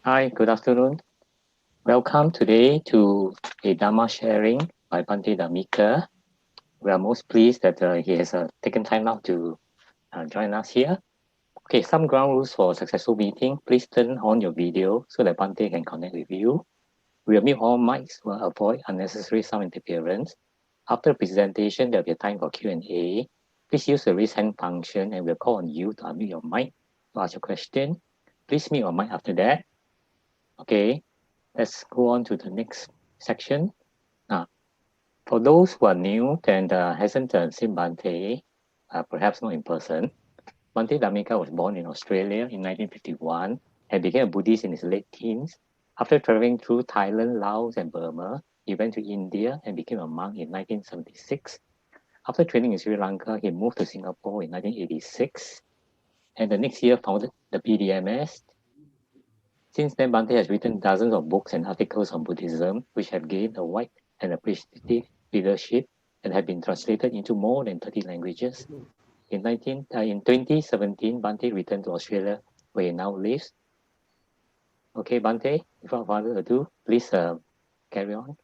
Hi, good afternoon. Welcome today to a Dharma sharing by Bhante Dhammika. We are most pleased that he has taken time out to join us here. Okay, some ground rules for successful meeting. Please turn on your video so that Bhante can connect with you. We will mute all mics to avoid unnecessary sound interference. After the presentation, there will be a time for Q&A. Please use the raise hand function and we'll call on you to unmute your mic to ask your question. Please mute your mic after that. Okay, let's go on to the next section. For those who are new and hasn't seen Bhante, perhaps not in person, Bhante Dhammika was born in Australia in 1951 and became a Buddhist in his late teens. After traveling through Thailand, Laos, and Burma, he went to India and became a monk in 1976. After training in Sri Lanka, he moved to Singapore in 1986 and the next year founded the BDMS. Since then, Bhante has written dozens of books and articles on Buddhism, which have gained a wide and appreciative readership and have been translated into more than 30 languages. In 2017, Bhante returned to Australia, where he now lives. Okay, Bhante, without further ado, please carry on.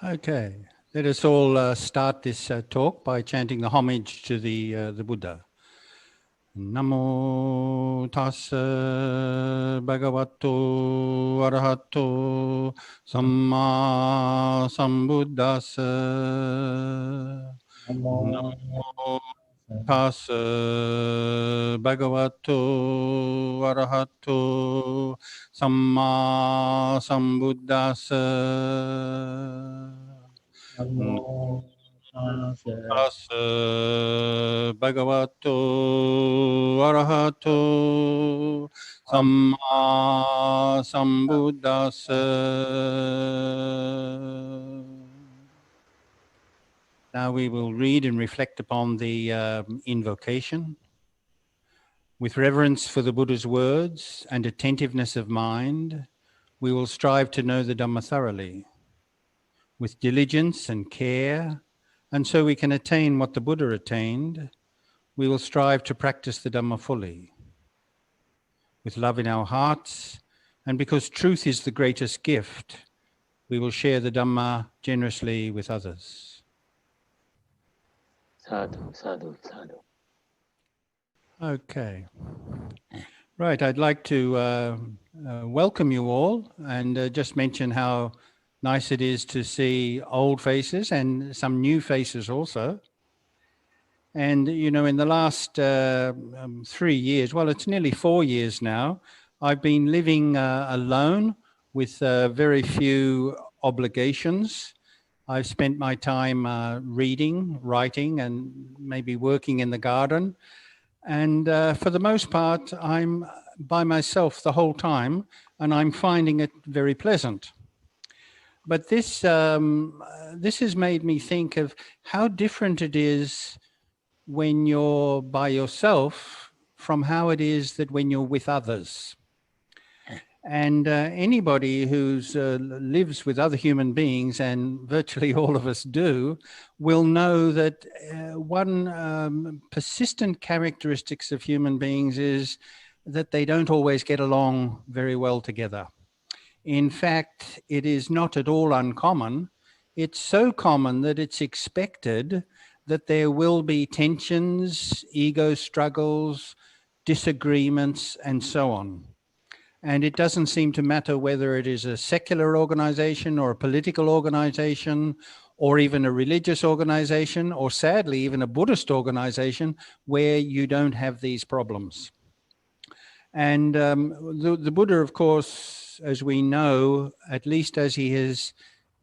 Okay, let us all start this talk by chanting the homage to the Buddha. Namo tassa bhagavato arahato samma sambuddhassa. Namo tassa bhagavato arahato samma sambuddhassa. Namo tassa bhagavato arahato samma sambuddhassa. Now we will read and reflect upon the invocation. With reverence for the Buddha's words and attentiveness of mind, we will strive to know the Dhamma thoroughly. With diligence and care, and so we can attain what the Buddha attained, we will strive to practice the Dhamma fully. With love in our hearts, and because truth is the greatest gift, we will share the Dhamma generously with others. Sadhu, sadhu, sadhu. Okay. Right, I'd like to welcome you all and just mention how nice it is to see old faces and some new faces also. And, you know, in the last 3 years, well, it's nearly 4 years now, I've been living alone with very few obligations. I've spent my time reading, writing, and maybe working in the garden. And for the most part, I'm by myself the whole time, and I'm finding it very pleasant. But this has made me think of how different it is when you're by yourself from how it is that when you're with others. And anybody who lives with other human beings, and virtually all of us do, will know that one persistent characteristics of human beings is that they don't always get along very well together. In fact, it is not at all uncommon. It's so common that it's expected that there will be tensions, ego struggles, disagreements, and so on. And it doesn't seem to matter whether it is a secular organization or a political organization or even a religious organization or sadly even a Buddhist organization where you don't have these problems. And the Buddha, of course, as we know, at least as he is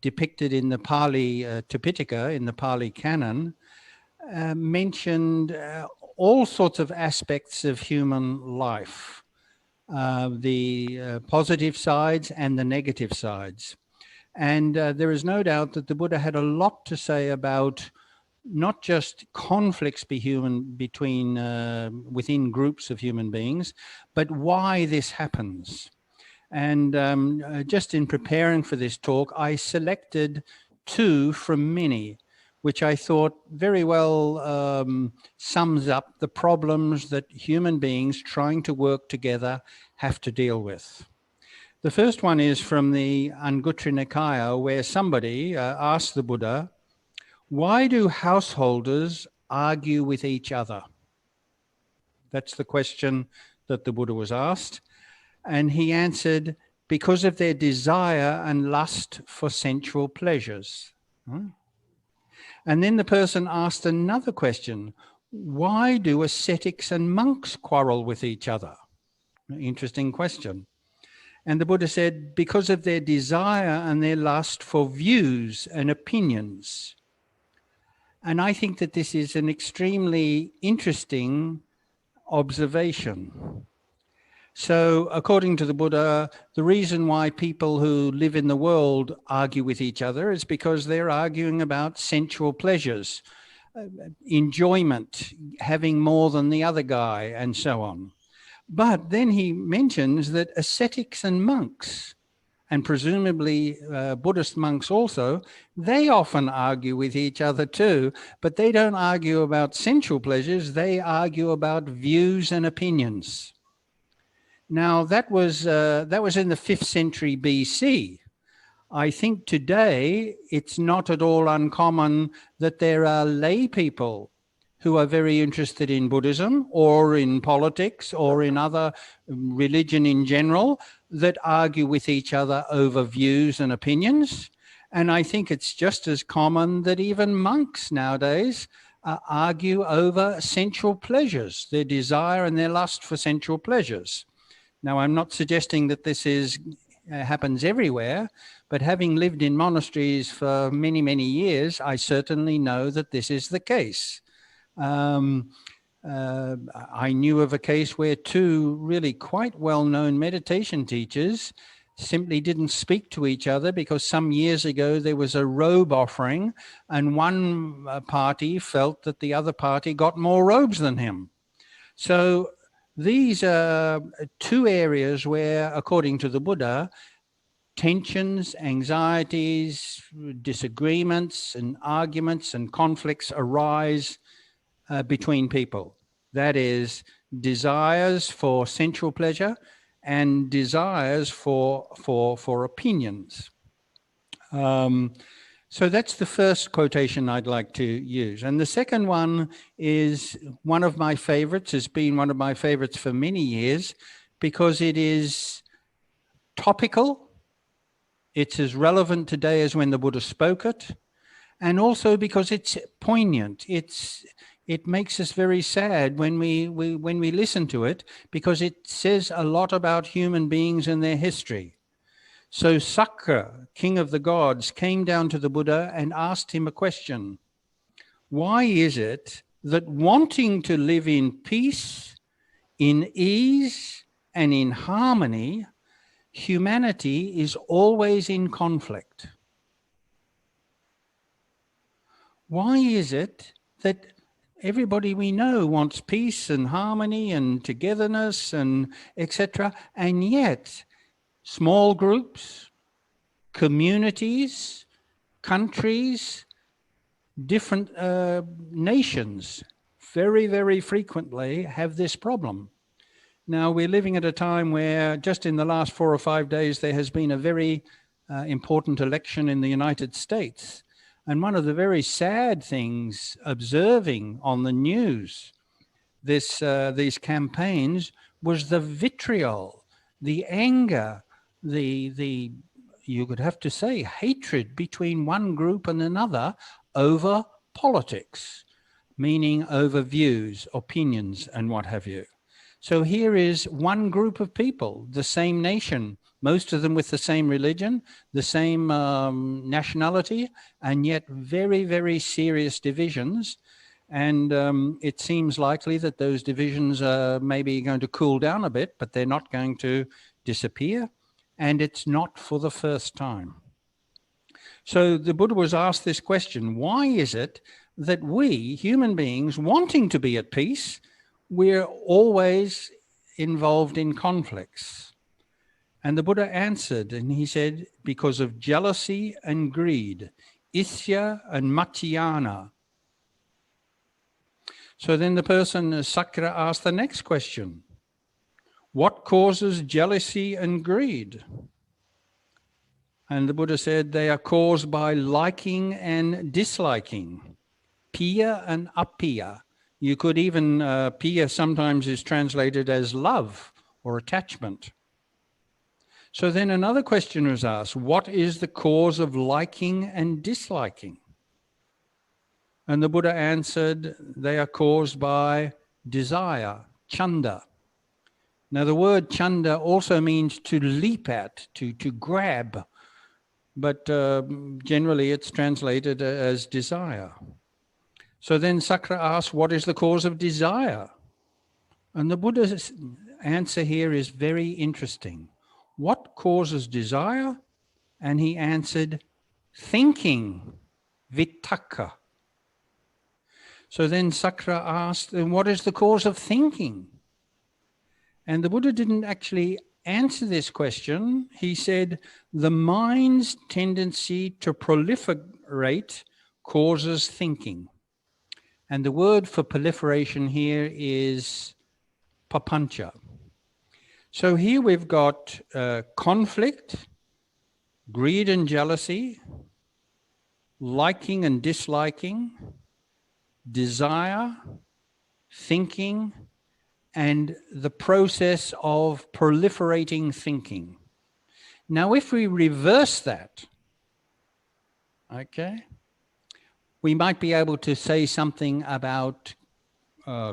depicted in the Pali Tipitaka, in the Pali Canon, mentioned all sorts of aspects of human life. The positive sides and the negative sides. And there is no doubt that the Buddha had a lot to say about not just conflicts between within groups of human beings, but why this happens. And just in preparing for this talk, I selected two from many. which I thought very well sums up the problems that human beings trying to work together have to deal with. The first one is from the Anguttara Nikaya, where somebody asked the Buddha, why do householders argue with each other? That's the question that the Buddha was asked. And he answered, because of their desire and lust for sensual pleasures. And then the person asked another question, why do ascetics and monks quarrel with each other? Interesting question. And the Buddha said, because of their desire and their lust for views and opinions. And I think that this is an extremely interesting observation. So according to the Buddha, the reason why people who live in the world argue with each other is because they're arguing about sensual pleasures, enjoyment, having more than the other guy, and so on. But then he mentions that ascetics and monks, and presumably Buddhist monks also, they often argue with each other too, but they don't argue about sensual pleasures, they argue about views and opinions. Now, that was in the 5th century BC. I think today it's not at all uncommon that there are lay people who are very interested in Buddhism or in politics or in other religion in general that argue with each other over views and opinions. And I think it's just as common that even monks nowadays argue over sensual pleasures, their desire and their lust for sensual pleasures. Now, I'm not suggesting that this happens everywhere, but having lived in monasteries for many, many years, I certainly know that this is the case. I knew of a case where 2 really quite well-known meditation teachers simply didn't speak to each other because some years ago there was a robe offering and one party felt that the other party got more robes than him. So these are 2 areas where, according to the Buddha, tensions, anxieties, disagreements and arguments and conflicts arise between people. That is, desires for sensual pleasure and desires for opinions. So that's the first quotation I'd like to use. And the second one is one of my favorites, has been one of my favorites for many years because it is topical. It's as relevant today as when the Buddha spoke it. And also because it's poignant. It makes us very sad when we listen to it because it says a lot about human beings and their history. So Sakka, king of the gods, came down to the Buddha and asked him a question. Why is it that wanting to live in peace, in ease, and in harmony, humanity is always in conflict? Why is it that everybody we know wants peace and harmony and togetherness and etc., and yet small groups, communities, countries, different nations very, very frequently have this problem. Now, we're living at a time where just in the last 4 or 5 days, there has been a very important election in the United States. And one of the very sad things observing on the news these campaigns was the vitriol, the anger, the you could have to say hatred between one group and another over politics, meaning over views, opinions, and what have you. So here is one group of people, the same nation, most of them with the same religion, the same nationality, and yet very, very serious divisions. And it seems likely that those divisions are maybe going to cool down a bit, but they're not going to disappear. And it's not for the first time. So the Buddha was asked this question: why is it that we, human beings, wanting to be at peace, we're always involved in conflicts? And the Buddha answered, and he said, because of jealousy and greed, Isya and Mathyana. So then the person, Sakra, asked the next question. What causes jealousy and greed? And the Buddha said they are caused by liking and disliking, piya and apiya. You could even, piya sometimes is translated as love or attachment. So then another question was asked, what is the cause of liking and disliking? And the Buddha answered, they are caused by desire, chanda. Now the word chanda also means to leap at, to grab, but generally it's translated as desire. So then Sakra asked, what is the cause of desire? And the Buddha's answer here is very interesting. What causes desire? And he answered, thinking, vitakka. So then Sakra asked, then what is the cause of thinking? And the Buddha didn't actually answer this question. He said, the mind's tendency to proliferate causes thinking. And the word for proliferation here is papancha. So here we've got conflict, greed and jealousy, liking and disliking, desire, thinking, and the process of proliferating thinking. Now, if we reverse that, okay, we might be able to say something about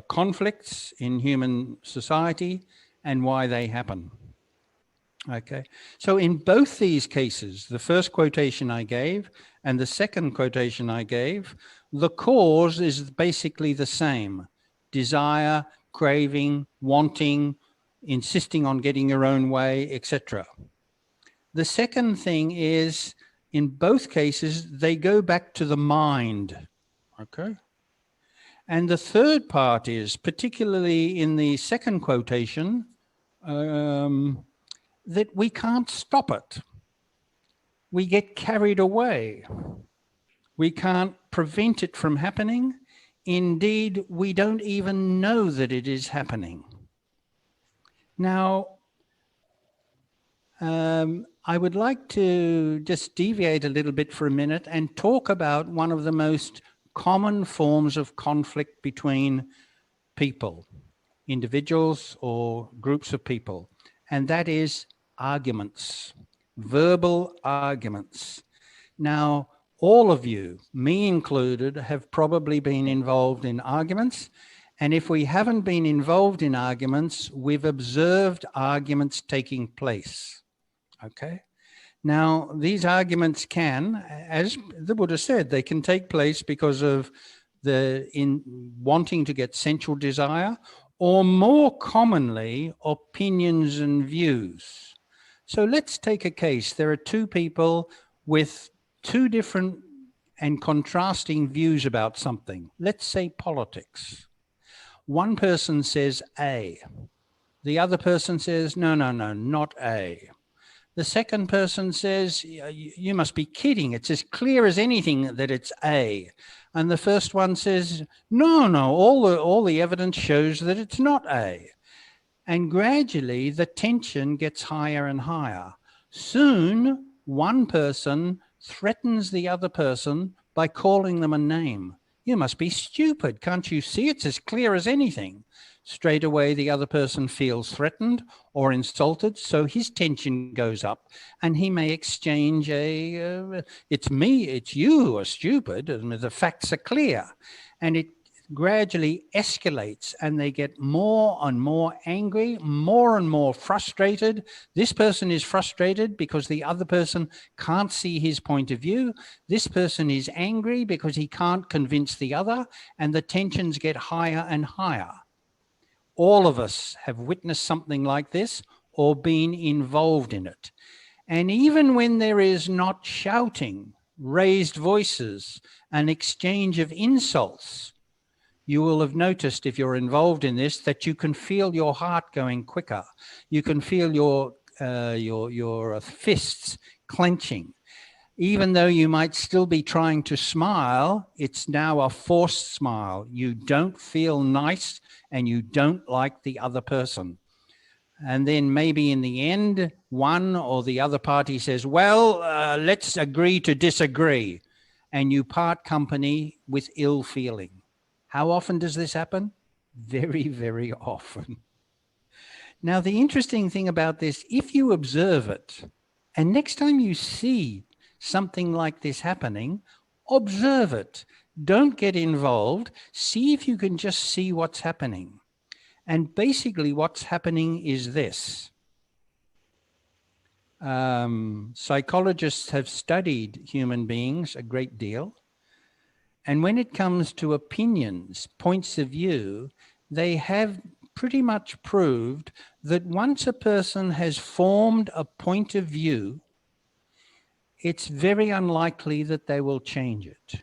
conflicts in human society and why they happen. Okay, so in both these cases, the first quotation I gave and the second quotation I gave, the cause is basically the same. Desire, craving, wanting, insisting on getting your own way, etc. The second thing is, in both cases, they go back to the mind. Okay. And the third part is, particularly in the second quotation, that we can't stop it. We get carried away. We can't prevent it from happening. Indeed, we don't even know that it is happening. Now, I would like to just deviate a little bit for a minute and talk about one of the most common forms of conflict between people, individuals or groups of people, and that is arguments, verbal arguments. Now, all of you, me included, have probably been involved in arguments. And if we haven't been involved in arguments, we've observed arguments taking place. Okay. Now, these arguments can, as the Buddha said, they can take place because of wanting to get sensual desire, or more commonly, opinions and views. So let's take a case. There are two people with two different and contrasting views about something. Let's say politics. One person says A. The other person says, no, not A. The second person says, you must be kidding. It's as clear as anything that it's A. And the first one says, no, all the evidence shows that it's not A. And gradually the tension gets higher and higher. Soon, one person threatens the other person by calling them a name. You must be stupid. Can't you see? It's as clear as anything. Straight away, the other person feels threatened or insulted, so his tension goes up, and he may exchange it's me, it's you who are stupid, and the facts are clear. And it gradually escalates, and they get more and more angry, more and more frustrated. This person is frustrated because the other person can't see his point of view. This person is angry because he can't convince the other, and the tensions get higher and higher. All of us have witnessed something like this or been involved in it. And even when there is not shouting, raised voices, an exchange of insults, you will have noticed, if you're involved in this, that you can feel your heart going quicker. You can feel your fists clenching. Even though you might still be trying to smile, it's now a forced smile. You don't feel nice and you don't like the other person. And then maybe in the end, one or the other party says, well, let's agree to disagree. And you part company with ill feeling. How often does this happen? Very, very often. Now, the interesting thing about this, if you observe it, and next time you see something like this happening, observe it. Don't get involved. See if you can just see what's happening. And basically what's happening is this. Psychologists have studied human beings a great deal. And when it comes to opinions, points of view, they have pretty much proved that once a person has formed a point of view, it's very unlikely that they will change it.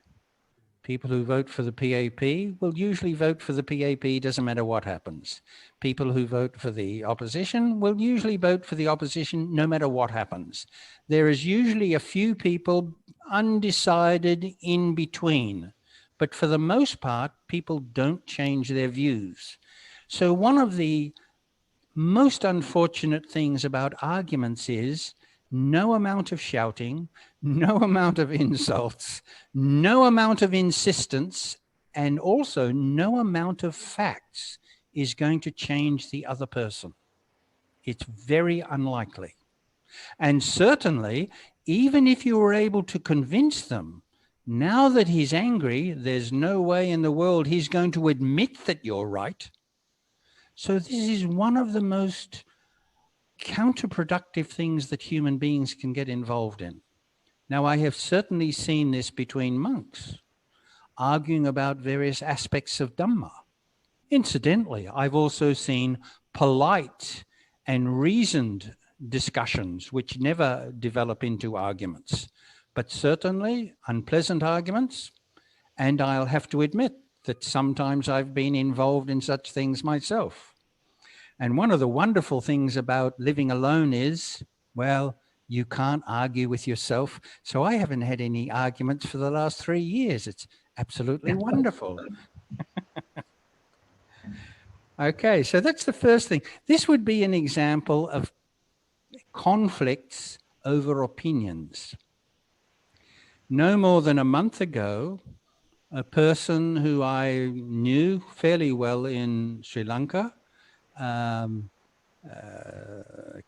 People who vote for the PAP will usually vote for the PAP, doesn't matter what happens. People who vote for the opposition will usually vote for the opposition no matter what happens. There is usually a few people undecided in between, but for the most part, people don't change their views. So one of the most unfortunate things about arguments is no amount of shouting, no amount of insults, no amount of insistence, and also no amount of facts is going to change the other person. It's very unlikely. And certainly, even if you were able to convince them, now that he's angry, there's no way in the world he's going to admit that you're right. So this is one of the most counterproductive things that human beings can get involved in. Now, I have certainly seen this between monks, arguing about various aspects of Dhamma. Incidentally, I've also seen polite and reasoned discussions which never develop into arguments, but certainly unpleasant arguments. And I'll have to admit that sometimes I've been involved in such things myself. And one of the wonderful things about living alone is, well, you can't argue with yourself. So I haven't had any arguments for the last 3 years. It's absolutely wonderful. Okay, so that's the first thing. This would be an example of conflicts over opinions. No more than a month ago, a person who I knew fairly well in Sri Lanka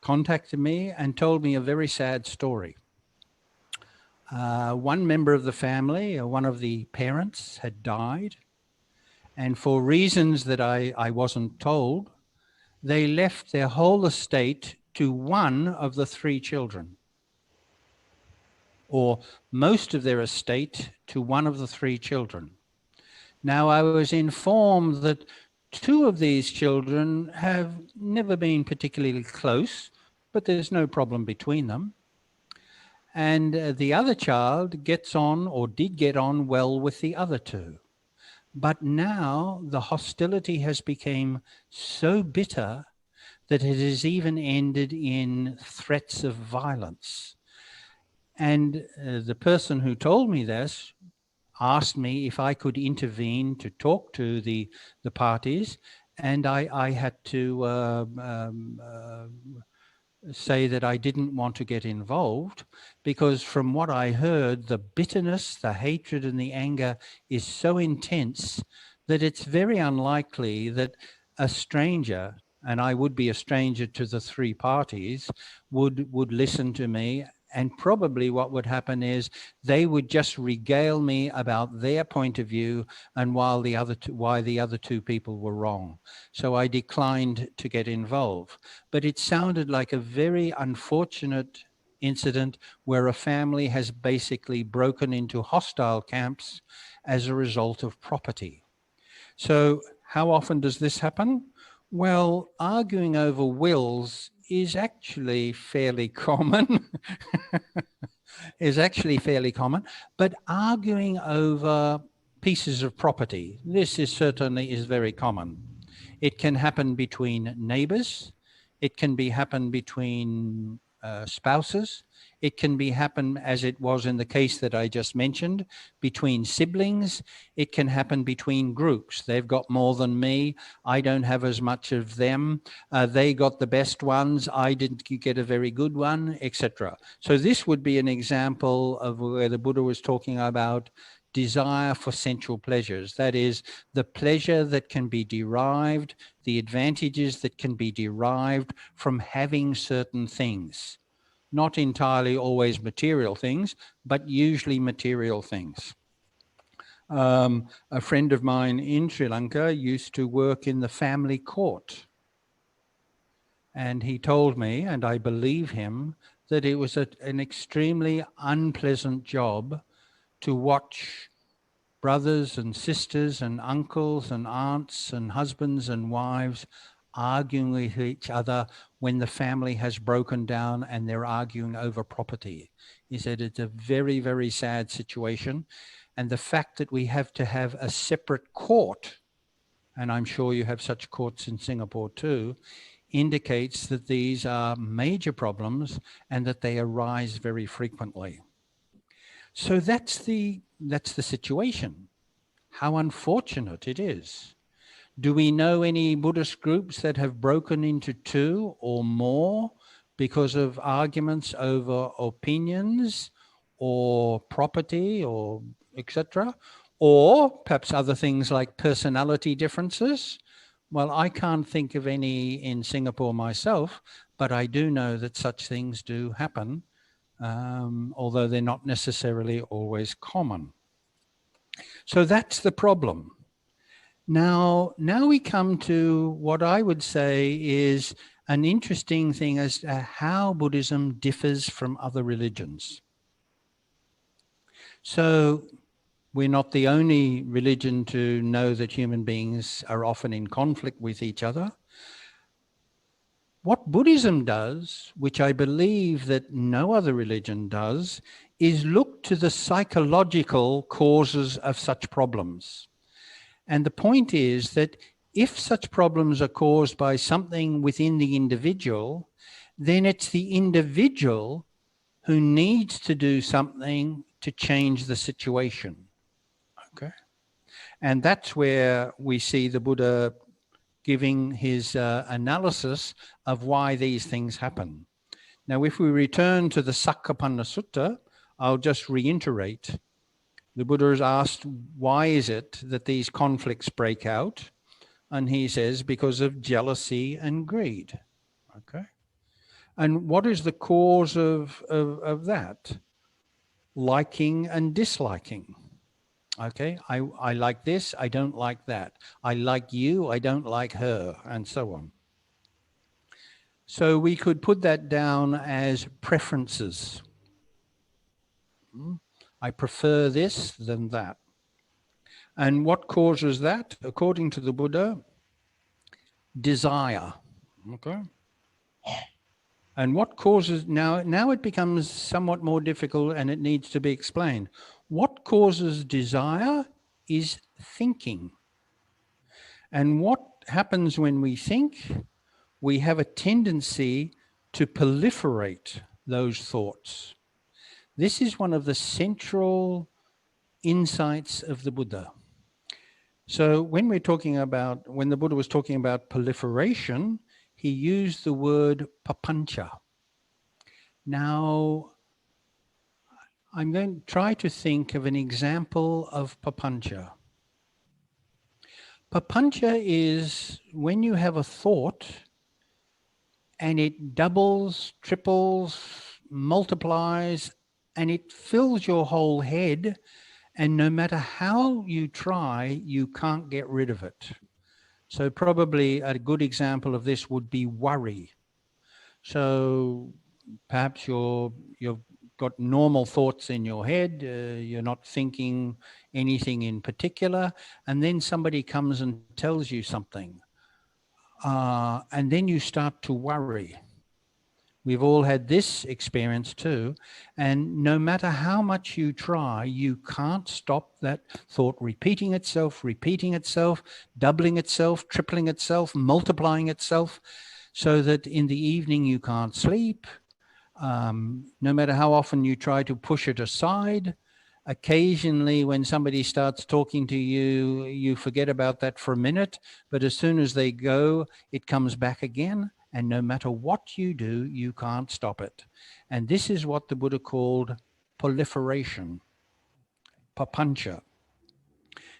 contacted me and told me a very sad story. One member of the family, one of the parents, had died. And for reasons that I wasn't told, they left their whole estate to one of the 3 children, or most of their estate to one of the 3 children. Now, I was informed that 2 of these children have never been particularly close, but there's no problem between them. And the other child gets on, or did get on, well with the other 2. But now the hostility has become so bitter that it has even ended in threats of violence. And the person who told me this asked me if I could intervene to talk to the parties, and I had to say that I didn't want to get involved, because from what I heard, the bitterness, the hatred and the anger is so intense that it's very unlikely that a stranger, and I would be a stranger to the 3 parties, would listen to me. And probably what would happen is they would just regale me about their point of view and why the other 2 people were wrong. So I declined to get involved. But it sounded like a very unfortunate incident where a family has basically broken into hostile camps as a result of property. So how often does this happen? Well, arguing over wills is actually fairly common. But arguing over pieces of property, this is certainly very common. It can happen between neighbors. It can happen between spouses. It can happen, as it was in the case that I just mentioned, between siblings. It can happen between groups. They've got more than me. I don't have as much of them. They got the best ones. I didn't get a very good one, etc. So this would be an example of where the Buddha was talking about desire for sensual pleasures. That is, the pleasure that can be derived, the advantages that can be derived from having certain things. Not entirely always material things, but usually material things. A friend of mine in Sri Lanka used to work in the family court. And he told me, and I believe him, that it was an extremely unpleasant job to watch brothers and sisters and uncles and aunts and husbands and wives arguing with each other when the family has broken down and they're arguing over property. He said it's a very, very sad situation. And the fact that we have to have a separate court, and I'm sure you have such courts in Singapore too, indicates that these are major problems and that they arise very frequently. So that's the situation. How unfortunate it is. Do we know any Buddhist groups that have broken into two or more because of arguments over opinions or property or etc.? Or perhaps other things like personality differences? Well, I can't think of any in Singapore myself, but I do know that such things do happen, although they're not necessarily always common. So that's the problem. Now we come to what I would say is an interesting thing as to how Buddhism differs from other religions. So we're not the only religion to know that human beings are often in conflict with each other. What Buddhism does, which I believe that no other religion does, is look to the psychological causes of such problems. And the point is that if such problems are caused by something within the individual, then it's the individual who needs to do something to change the situation. Okay. And that's where we see the Buddha giving his analysis of why these things happen. Now, if we return to the Sakkapanha Sutta, I'll just reiterate. The Buddha is asked, why is it that these conflicts break out? And he says, because of jealousy and greed. Okay. And what is the cause of that? Liking and disliking. Okay. I like this, I don't like that. I like you, I don't like her, and so on. So we could put that down as preferences. I prefer this than that. And what causes that? According to the Buddha, desire. Okay. And what causes, now it becomes somewhat more difficult and it needs to be explained. What causes desire is thinking. And what happens when we think? We have a tendency to proliferate those thoughts. This is one of the central insights of the Buddha. So when the Buddha was talking about proliferation, he used the word papancha. Now, I'm going to try to think of an example of papancha. Papancha is when you have a thought and it doubles, triples, multiplies, and it fills your whole head. And no matter how you try, you can't get rid of it. So probably a good example of this would be worry. So perhaps you've got normal thoughts in your head, you're not thinking anything in particular, and then somebody comes and tells you something. And then you start to worry. We've all had this experience too. And no matter how much you try, you can't stop that thought repeating itself, doubling itself, tripling itself, multiplying itself, so that in the evening you can't sleep. No matter how often you try to push it aside, occasionally when somebody starts talking to you, you forget about that for a minute, but as soon as they go, it comes back again. And no matter what you do, you can't stop it. And this is what the Buddha called proliferation, papancha.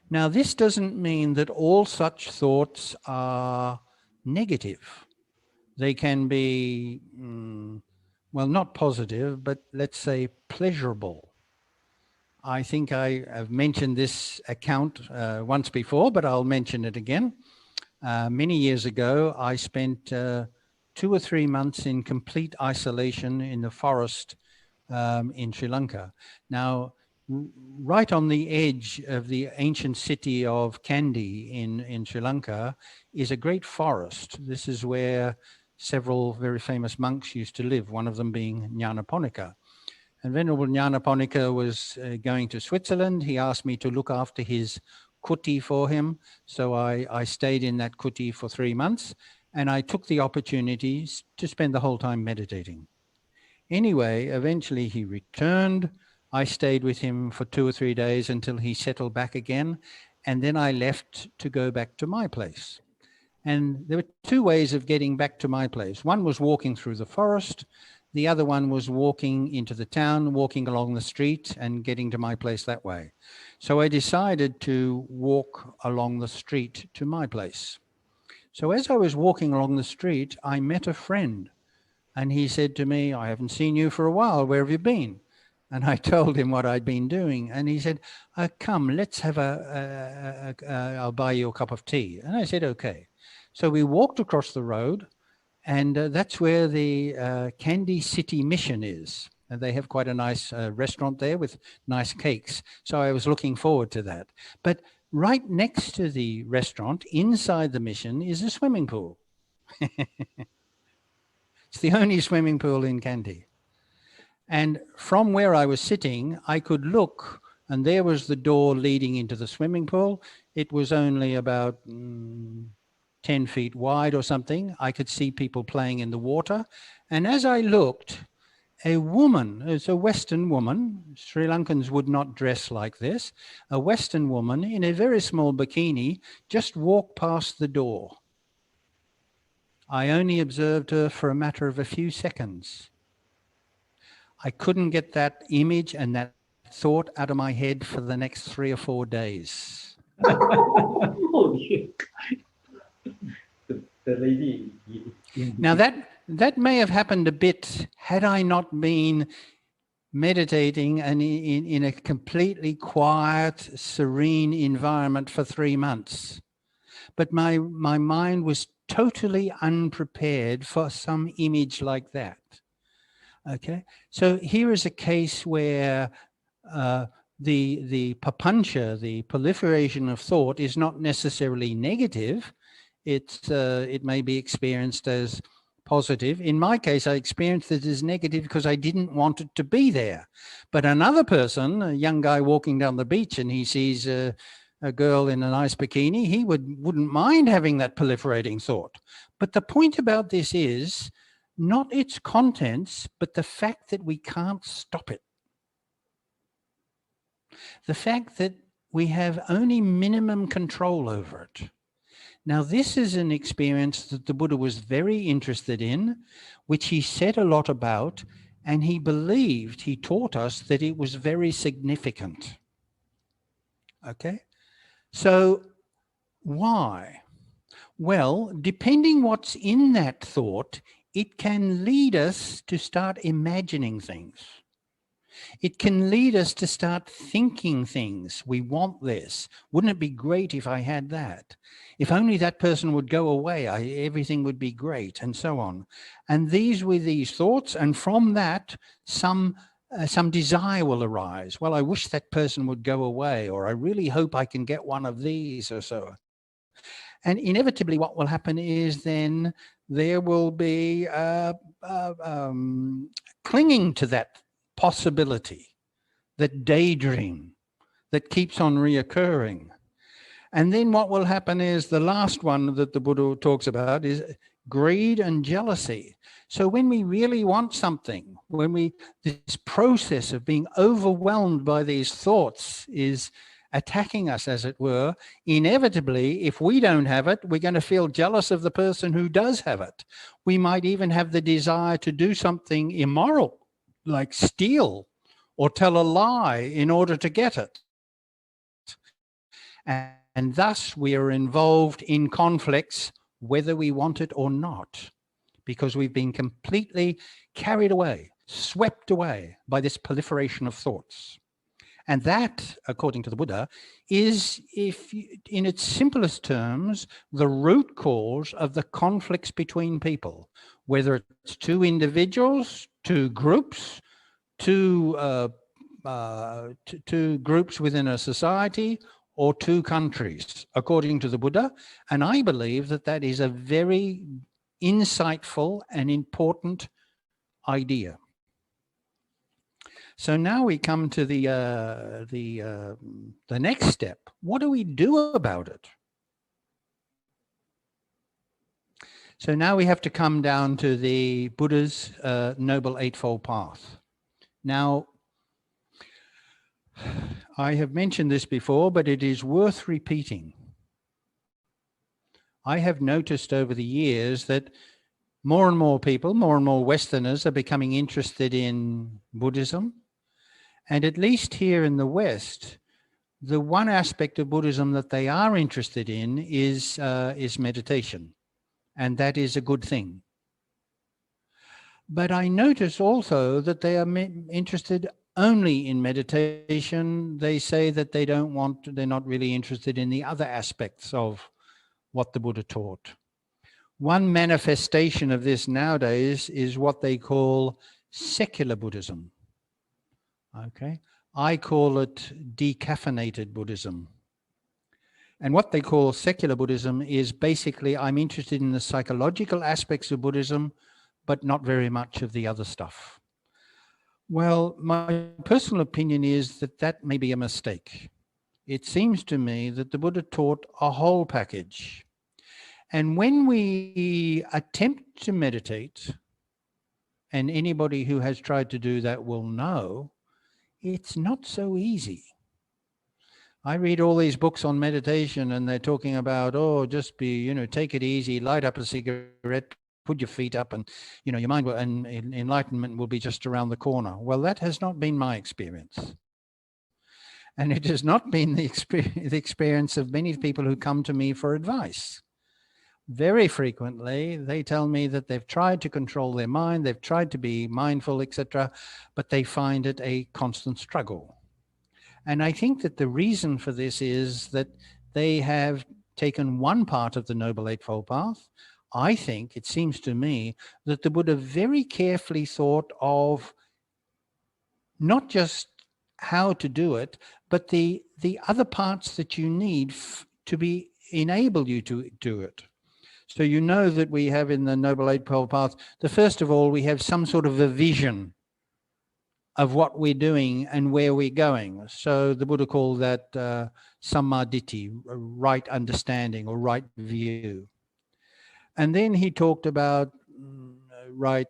Now, this doesn't mean that all such thoughts are negative. They can be, well, not positive, but let's say pleasurable. I think I have mentioned this account once before, but I'll mention it again. Many years ago, I spent 2 or 3 months in complete isolation in the forest in Sri Lanka. Now, right on the edge of the ancient city of Kandy in Sri Lanka is a great forest. This is where several very famous monks used to live, one of them being Nyanaponika. And Venerable Nyanaponika was going to Switzerland. He asked me to look after his kuti for him. So I stayed in that kuti for 3 months, and I took the opportunities to spend the whole time meditating. Anyway, eventually he returned. I stayed with him for 2 or 3 days until he settled back again. And then I left to go back to my place. And there were 2 ways of getting back to my place. One was walking through the forest. The other one was walking into the town, walking along the street and getting to my place that way. So I decided to walk along the street to my place. So as I was walking along the street, I met a friend. And he said to me, "I haven't seen you for a while. Where have you been?" And I told him what I'd been doing. And he said, "Come, let's have I'll buy you a cup of tea." And I said, "Okay." So we walked across the road, and that's where the Kandy City Mission is. And they have quite a nice restaurant there with nice cakes. So I was looking forward to that. But right next to the restaurant, inside the mission, is a swimming pool. It's the only swimming pool in Kandy. And from where I was sitting, I could look, and there was the door leading into the swimming pool. It was only about 10 feet wide or something. I could see people playing in the water. And as I looked, a woman, it's a Western woman, Sri Lankans would not dress like this, a Western woman in a very small bikini just walked past the door. I only observed her for a matter of a few seconds. I couldn't get that image and that thought out of my head for the next 3 or 4 days. Oh, dear. The lady. Now that may have happened a bit had I not been meditating and in a completely quiet, serene environment for 3 months. But my mind was totally unprepared for some image like that. Okay, so here is a case where the papancha, the proliferation of thought, is not necessarily negative. It may be experienced as positive. In my case, I experienced it as negative because I didn't want it to be there. But another person, a young guy walking down the beach, and he sees a girl in a nice bikini, he wouldn't mind having that proliferating thought. But the point about this is not its contents, but the fact that we can't stop it. The fact that we have only minimum control over it. Now, this is an experience that the Buddha was very interested in, which he said a lot about, and he believed, he taught us that it was very significant. Okay? So, why? Well, depending what's in that thought, it can lead us to start imagining things. It can lead us to start thinking things. We want this. Wouldn't it be great if I had that? If only that person would go away, everything would be great, and so on. And these were these thoughts, and from that, some desire will arise. Well, I wish that person would go away, or I really hope I can get one of these, or so. And inevitably, what will happen is then there will be clinging to that possibility, that daydream that keeps on reoccurring. And then what will happen is the last one that the Buddha talks about is greed and jealousy. So when we really want something, this process of being overwhelmed by these thoughts is attacking us, as it were, inevitably, if we don't have it, we're going to feel jealous of the person who does have it. We might even have the desire to do something immoral, like steal or tell a lie in order to get it. And thus we are involved in conflicts, whether we want it or not, because we've been completely carried away, swept away by this proliferation of thoughts. And that, according to the Buddha, is, in its simplest terms, the root cause of the conflicts between people, whether it's two individuals, two groups, two groups within a society, or two countries, according to the Buddha. And I believe that that is a very insightful and important idea. So now we come to the next step. What do we do about it? So now we have to come down to the Buddha's Noble Eightfold Path. Now, I have mentioned this before, but it is worth repeating. I have noticed over the years that more and more people, more and more Westerners are becoming interested in Buddhism. And at least here in the West, the one aspect of Buddhism that they are interested in is meditation. And that is a good thing. But I notice also that they are interested only in meditation. They say that they're not really interested in the other aspects of what the Buddha taught. One manifestation of this nowadays is what they call secular Buddhism. Okay, I call it decaffeinated Buddhism. And what they call secular Buddhism is basically, I'm interested in the psychological aspects of Buddhism, but not very much of the other stuff. Well, my personal opinion is that that may be a mistake. It seems to me that the Buddha taught a whole package. And when we attempt to meditate, and anybody who has tried to do that will know, it's not so easy. I read all these books on meditation and they're talking about, just be, take it easy, light up a cigarette, put your feet up and, your mind will, and enlightenment will be just around the corner. Well, that has not been my experience. And it has not been the experience of many people who come to me for advice. Very frequently, they tell me that they've tried to control their mind, they've tried to be mindful, etc., but they find it a constant struggle. And I think that the reason for this is that they have taken one part of the Noble Eightfold Path. I think, it seems to me, that the Buddha very carefully thought of not just how to do it, but the other parts that you need to enable you to do it. So you know that we have in the Noble Eightfold Path, first of all, we have some sort of a vision of what we're doing and where we're going. So the Buddha called that sammaditthi, right understanding or right view. And then he talked about right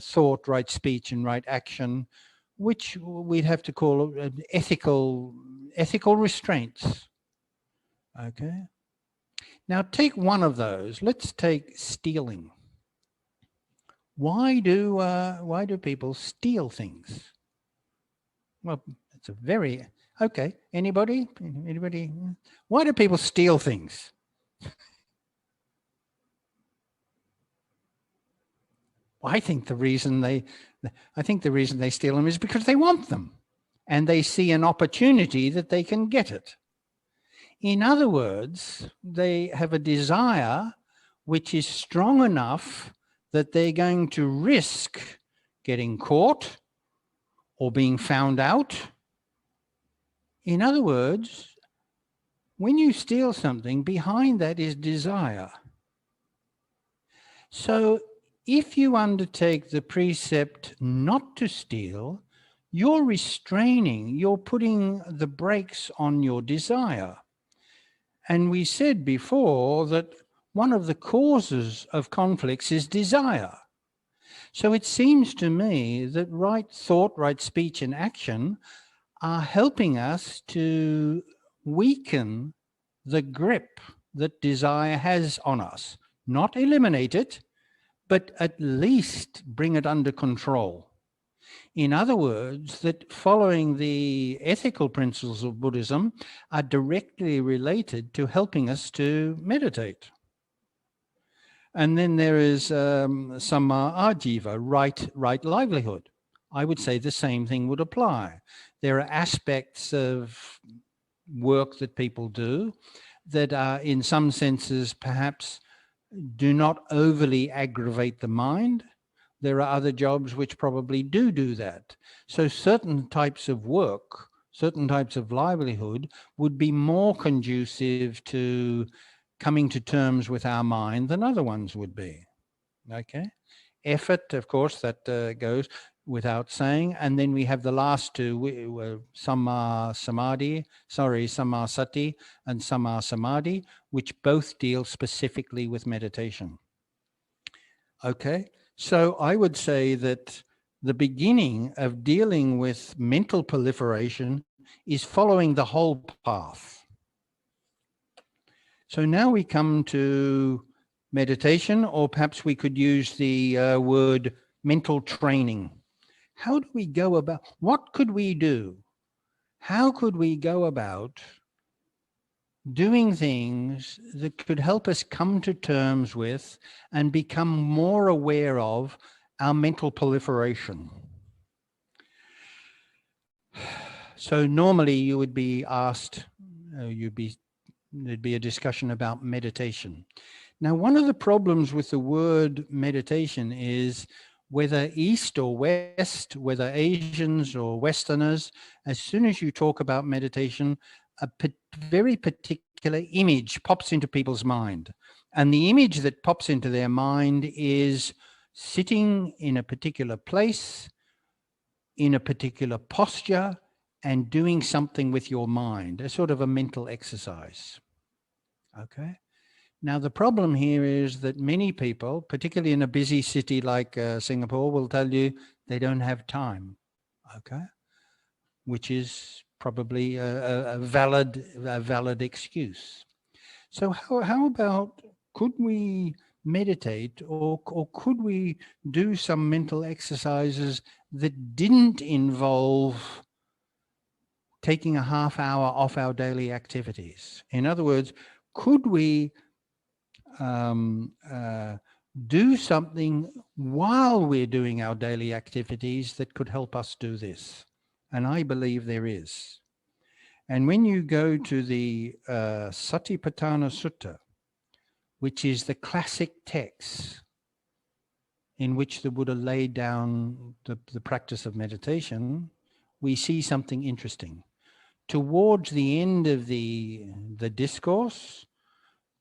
thought, right speech, and right action, which we'd have to call ethical restraints. Okay. Now take one of those. Let's take stealing. Why do people steal things? Well, it's a very, okay, anybody? Why do people steal things? I think the reason they steal them is because they want them and they see an opportunity that they can get it. In other words, they have a desire which is strong enough that they're going to risk getting caught or being found out. In other words, when you steal something, behind that is desire. So if you undertake the precept not to steal, you're restraining, you're putting the brakes on your desire. And we said before that one of the causes of conflicts is desire. So it seems to me that right thought, right speech, and action are helping us to weaken the grip that desire has on us. Not eliminate it, but at least bring it under control. In other words, that following the ethical principles of Buddhism are directly related to helping us to meditate. And then there is samma ajiva, right livelihood. I would say the same thing would apply. There are aspects of work that people do that are in some senses perhaps do not overly aggravate the mind. There are other jobs which probably do that. So certain types of work, certain types of livelihood would be more conducive to coming to terms with our mind than other ones would be. Okay. Effort, of course, that goes without saying. And then we have the last two, samma sati and samma samadhi, which both deal specifically with meditation. Okay. So I would say that the beginning of dealing with mental proliferation is following the whole path. So now we come to meditation, or perhaps we could use the word mental training. How do we go about, what could we do? How could we go about doing things that could help us come to terms with and become more aware of our mental proliferation? So normally you would be asked, there'd be a discussion about meditation. Now, one of the problems with the word meditation is whether East or West, whether Asians or Westerners, as soon as you talk about meditation, a very particular image pops into people's mind. And the image that pops into their mind is sitting in a particular place, in a particular posture, and doing something with your mind, a sort of a mental exercise. Okay. Now, the problem here is that many people, particularly in a busy city like Singapore, will tell you they don't have time. Okay. Which is probably a valid excuse. So how about, could we meditate, or could we do some mental exercises that didn't involve taking a half hour off our daily activities? In other words, could we do something while we're doing our daily activities that could help us do this? And I believe there is. And when you go to the Satipatthana Sutta, which is the classic text in which the Buddha laid down the practice of meditation, we see something interesting. Towards the end of the discourse,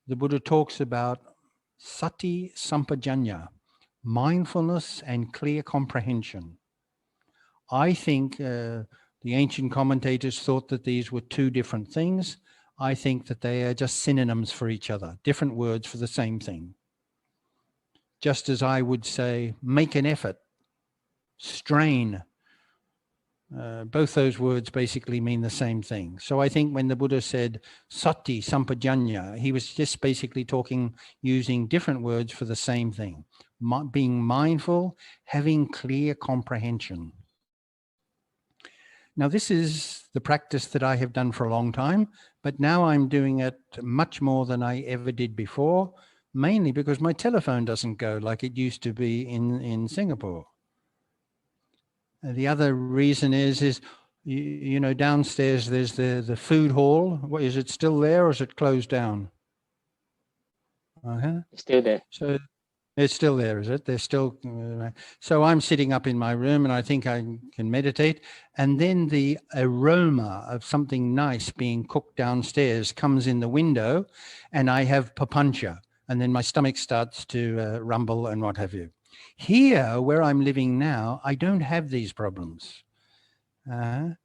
the Buddha talks about sati sampajanya, mindfulness and clear comprehension. I think the ancient commentators thought that these were two different things. I think that they are just synonyms for each other, different words for the same thing. Just as I would say, make an effort, strain. Both those words basically mean the same thing. So I think when the Buddha said sati sampajanya, he was just basically using different words for the same thing. Being mindful, having clear comprehension. Now, this is the practice that I have done for a long time, but now I'm doing it much more than I ever did before, mainly because my telephone doesn't go like it used to be in Singapore. The other reason is you know, downstairs there's the food hall. What, is it still there, or is it closed down? It's still there. So it's still there, is it? They're still. So I'm sitting up in my room and I think I can meditate. And then the aroma of something nice being cooked downstairs comes in the window, and I have papancha. And then my stomach starts to rumble and what have you. Here, where I'm living now, I don't have these problems. The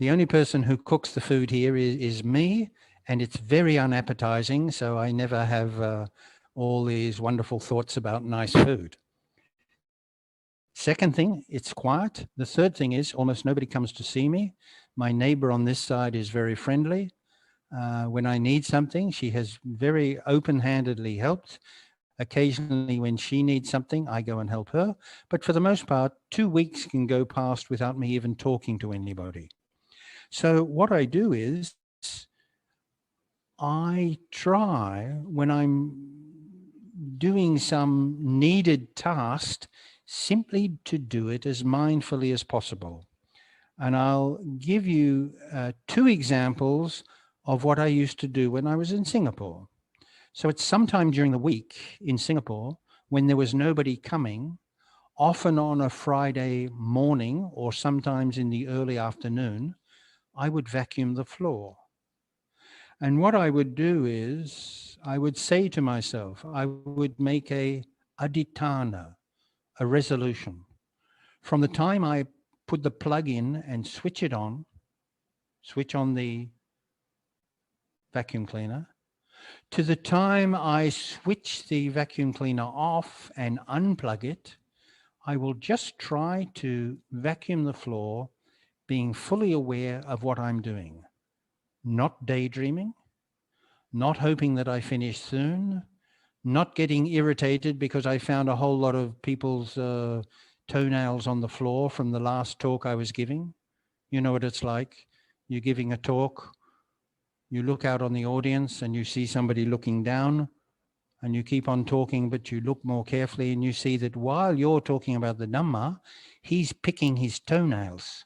only person who cooks the food here is me, and it's very unappetizing. So I never have all these wonderful thoughts about nice food. Second thing, it's quiet. The third thing is almost nobody comes to see me. My neighbor on this side is very friendly. When I need something, she has very open-handedly helped. Occasionally when she needs something, I go and help her. But for the most part, 2 weeks can go past without me even talking to anybody. So what I do is I try, when I'm doing some needed task, simply to do it as mindfully as possible. And I'll give you 2 examples of what I used to do when I was in Singapore. So it's sometime during the week in Singapore when there was nobody coming, often on a Friday morning or sometimes in the early afternoon, I would vacuum the floor. And what I would do is I would say to myself, I would make a adhitthana, a resolution. From the time I put the plug in and switch on the vacuum cleaner, to the time I switch the vacuum cleaner off and unplug it, I will just try to vacuum the floor, being fully aware of what I'm doing, not daydreaming, not hoping that I finish soon, not getting irritated because I found a whole lot of people's toenails on the floor from the last talk I was giving. You know what it's like. You're giving a talk, you look out on the audience and you see somebody looking down, and you keep on talking, but you look more carefully and you see that while you're talking about the Dhamma, he's picking his toenails.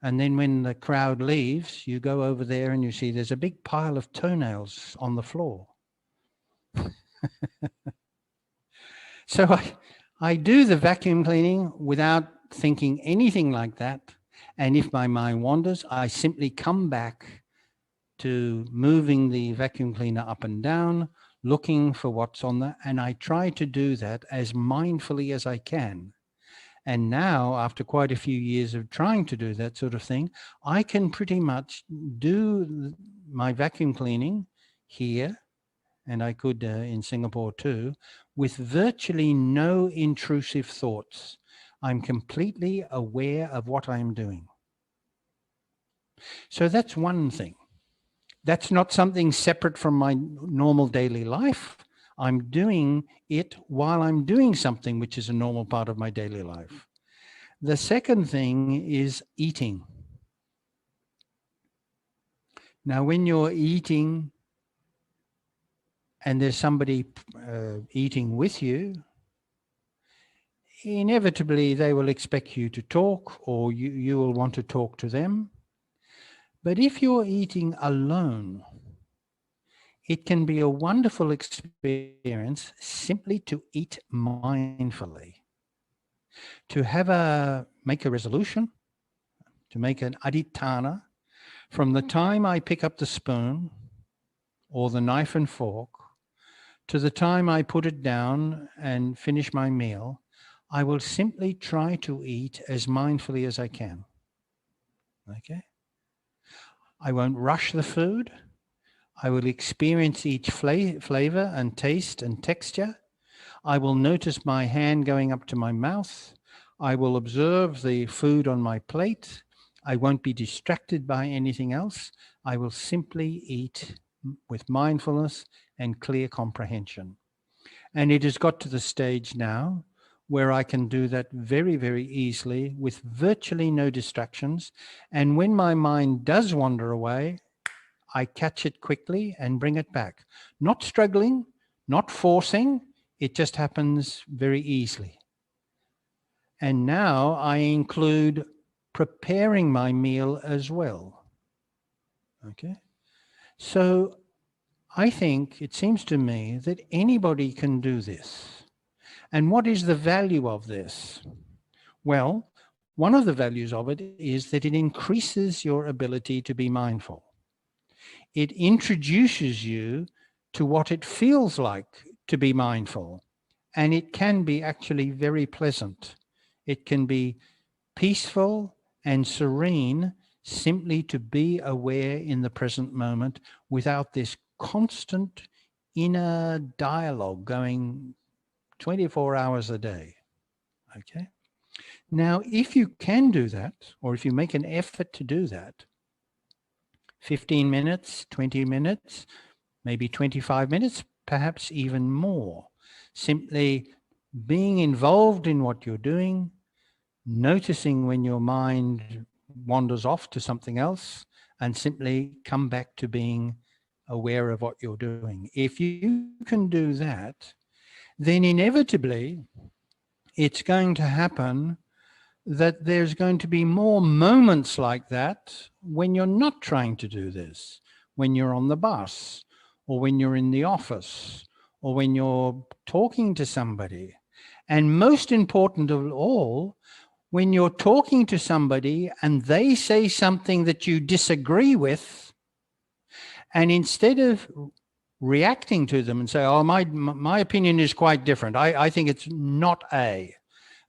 And then when the crowd leaves, you go over there and you see there's a big pile of toenails on the floor. So I do the vacuum cleaning without thinking anything like that. And if my mind wanders, I simply come back to moving the vacuum cleaner up and down, looking for what's on there. And I try to do that as mindfully as I can. And now, after quite a few years of trying to do that sort of thing, I can pretty much do my vacuum cleaning here, and I could in Singapore too, with virtually no intrusive thoughts. I'm completely aware of what I'm doing. So that's one thing. That's not something separate from my normal daily life. I'm doing it while I'm doing something which is a normal part of my daily life. The second thing is eating. Now, when you're eating and there's somebody eating with you, inevitably they will expect you to talk, or you will want to talk to them. But if you're eating alone, it can be a wonderful experience simply to eat mindfully, to make a resolution, to make an adhitthana. From the time I pick up the spoon or the knife and fork to the time I put it down and finish my meal, I will simply try to eat as mindfully as I can. Okay? I won't rush the food. I will experience each flavor and taste and texture. I will notice my hand going up to my mouth. I will observe the food on my plate. I won't be distracted by anything else. I will simply eat with mindfulness and clear comprehension. And it has got to the stage now where I can do that very, very easily with virtually no distractions. And when my mind does wander away, I catch it quickly and bring it back. Not struggling, not forcing, it just happens very easily. And now I include preparing my meal as well. Okay. So I think it seems to me that anybody can do this. And what is the value of this? Well, one of the values of it is that it increases your ability to be mindful. It introduces you to what it feels like to be mindful. And it can be actually very pleasant. It can be peaceful and serene simply to be aware in the present moment without this constant inner dialogue going 24 hours a day. Okay. Now, if you can do that, or if you make an effort to do that, 15 minutes, 20 minutes, maybe 25 minutes, perhaps even more, simply being involved in what you're doing, noticing when your mind wanders off to something else, and simply come back to being aware of what you're doing. If you can do that, then inevitably it's going to happen that there's going to be more moments like that when you're not trying to do this, when you're on the bus, or when you're in the office, or when you're talking to somebody. And most important of all, when you're talking to somebody and they say something that you disagree with, and instead of reacting to them and say, oh, my opinion is quite different. I think it's not A.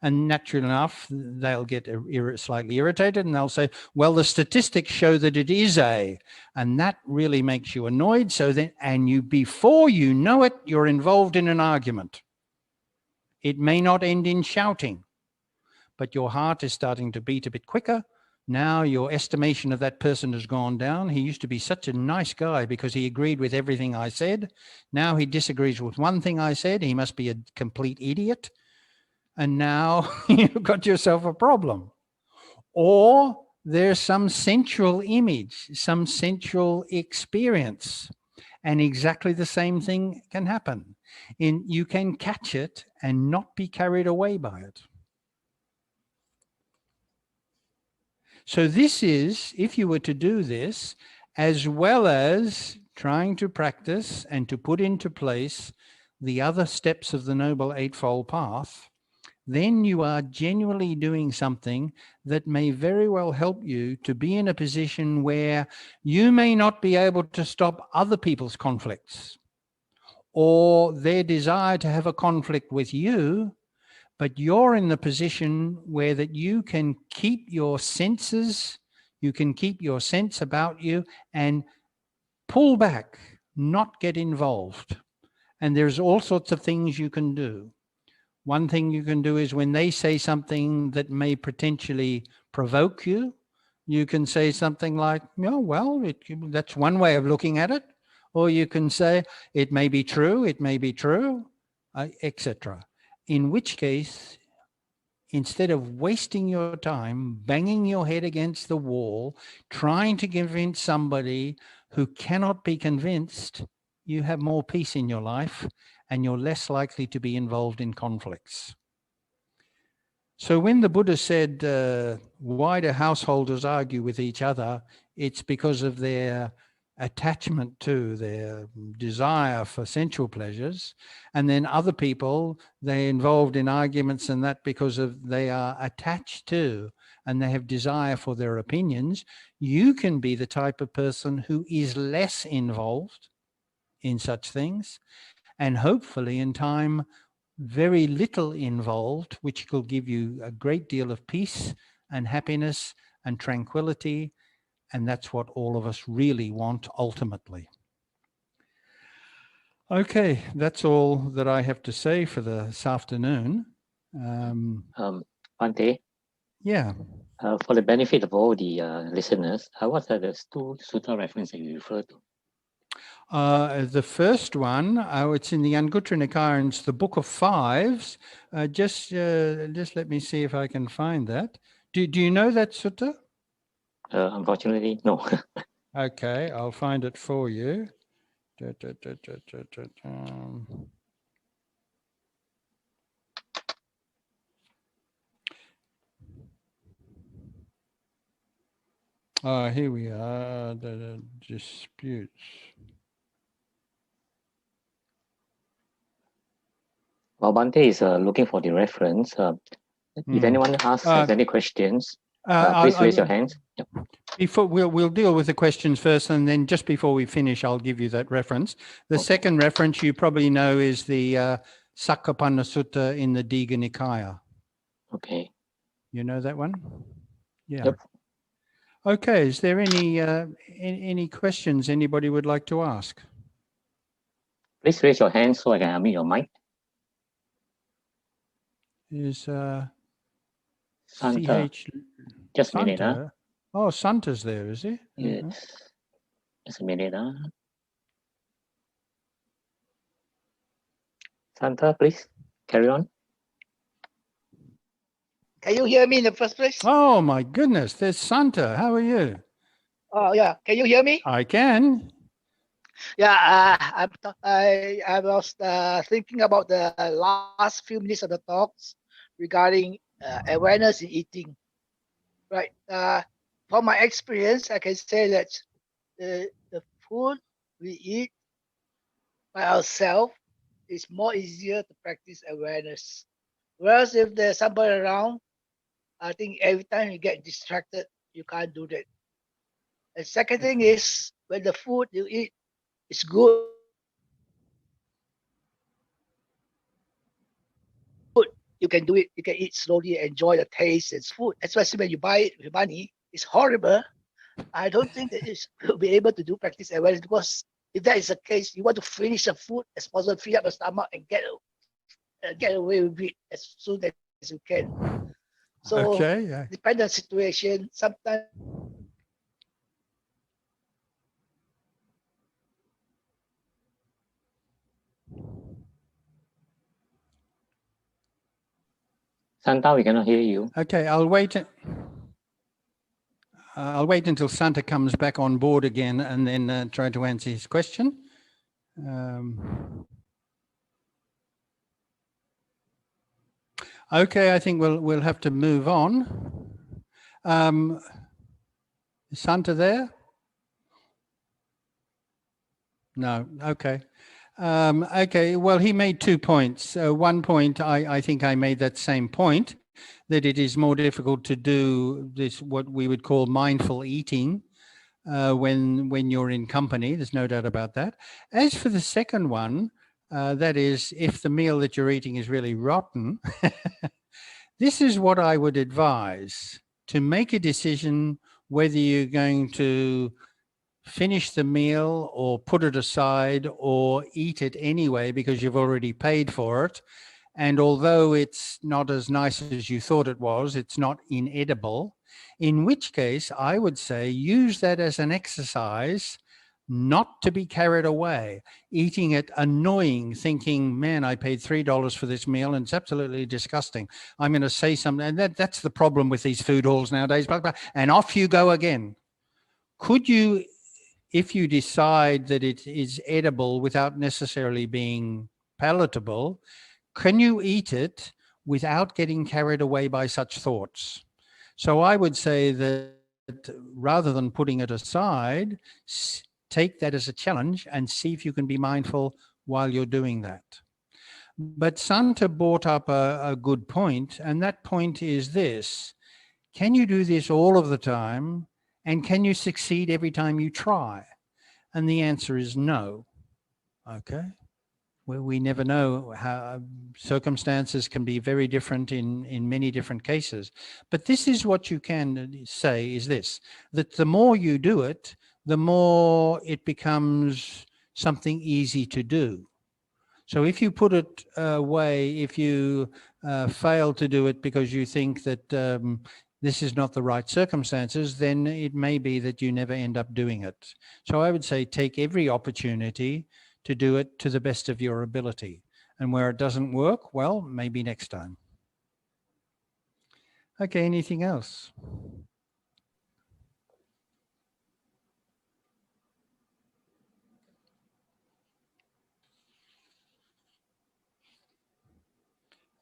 And naturally enough, they'll get slightly irritated and they'll say, well, the statistics show that it is A. And that really makes you annoyed. So then, and you, before you know it, you're involved in an argument. It may not end in shouting, but your heart is starting to beat a bit quicker. Now your estimation of that person has gone down. He used to be such a nice guy because he agreed with everything I said. Now he disagrees with one thing I said. He must be a complete idiot. And now you've got yourself a problem. Or there's some sensual image, some sensual experience, and exactly the same thing can happen. You can catch it and not be carried away by it. So this is, if you were to do this, as well as trying to practice and to put into place the other steps of the Noble Eightfold Path, then you are genuinely doing something that may very well help you to be in a position where you may not be able to stop other people's conflicts or their desire to have a conflict with you, but you're in the position where that you can keep your senses, you can keep your sense about you and pull back, not get involved. And there's all sorts of things you can do. One thing you can do is when they say something that may potentially provoke you, you can say something like, oh, well, that's one way of looking at it. Or you can say, it may be true, etc. In which case, instead of wasting your time, banging your head against the wall, trying to convince somebody who cannot be convinced, you have more peace in your life and you're less likely to be involved in conflicts. So when the Buddha said, why do householders argue with each other? It's because of their attachment to their desire for sensual pleasures. And then other people, they're involved in arguments and that because of they are attached to and they have desire for their opinions. You can be the type of person who is less involved in such things and hopefully in time very little involved, which will give you a great deal of peace and happiness and tranquility. And that's what all of us really want ultimately. Okay, that's all that I have to say for this afternoon. Bhante, Yeah. for the benefit of all the listeners, what are the two sutta references you refer to? The first one, it's in the Anguttara Nikaya, and it's the Book of Fives. Just let me see if I can find that. Do you know that sutta? Unfortunately, no. Okay, I'll find it for you. Here we are, the disputes. While Bhante is looking for the reference, if anyone has any questions, please raise your hands. Yep. Before we'll deal with the questions first, and then just before we finish, I'll give you that reference. The second reference you probably know is the Sakkapanna Sutta in the Digha Nikaya. Okay. You know that one? Yeah. Yep. Okay, is there any questions anybody would like to ask? Please raise your hand so I can unmute your mic. Is Santa, CH just a minute. Santa? Oh, Santa's there, is he? Yes. Just a minute. Santa, please carry on. Can you hear me in the first place? Oh my goodness, there's Santa. How are you? Oh yeah, can you hear me? I can. Yeah, I was thinking about the last few minutes of the talks regarding awareness in eating. Right. From my experience, I can say that the food we eat by ourselves is more easier to practice awareness. Whereas if there's somebody around, I think every time you get distracted, you can't do that. The second thing is when the food you eat is good, you can do it. You can eat slowly, enjoy the taste. It's food, especially when you buy it with money. It's horrible. I don't think that you'll be able to do practice awareness because if that is the case, you want to finish the food as possible, fill up the stomach, and get away with it as soon as you can. So, Okay. Yeah. depending on the situation, sometimes Santa, we cannot hear you. Okay, I'll wait until Santa comes back on board again and then try to answer his question. Okay, I think we'll have to move on. Is Santa there? No. Okay. Okay. Well, he made 2 points. One point, I think I made that same point, that it is more difficult to do this, what we would call mindful eating, when you're in company. There's no doubt about that. As for the second one, that is, if the meal that you're eating is really rotten, this is what I would advise: to make a decision whether you're going to finish the meal or put it aside or eat it anyway because you've already paid for it. And although it's not as nice as you thought it was, it's not inedible, in which case I would say use that as an exercise not to be carried away, eating it annoying, thinking, man, I paid $3 for this meal and it's absolutely disgusting. I'm going to say something. And that's the problem with these food halls nowadays. And off you go again. Could you, if you decide that it is edible without necessarily being palatable, can you eat it without getting carried away by such thoughts? So I would say that rather than putting it aside, take that as a challenge and see if you can be mindful while you're doing that. But Santa brought up a good point, and that point is this: can you do this all of the time? And can you succeed every time you try? And the answer is no. Okay. Well, we never know how circumstances can be very different in many different cases. But this is what you can say is this: that the more you do it, the more it becomes something easy to do. So if you put it away, if you fail to do it because you think that this is not the right circumstances, then it may be that you never end up doing it. So I would say take every opportunity to do it to the best of your ability. And where it doesn't work, well, maybe next time. Okay, anything else?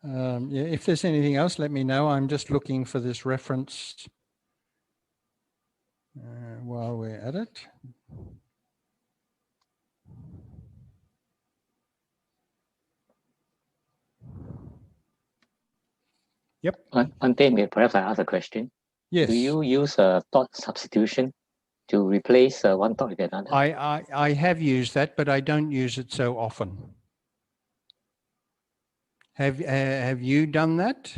Yeah, if there's anything else, let me know. I'm just looking for this reference while we're at it. Yep. Bhante, perhaps I ask a question. Yes. Do you use a thought substitution to replace one thought with another? I have used that, but I don't use it so often. Have you done that?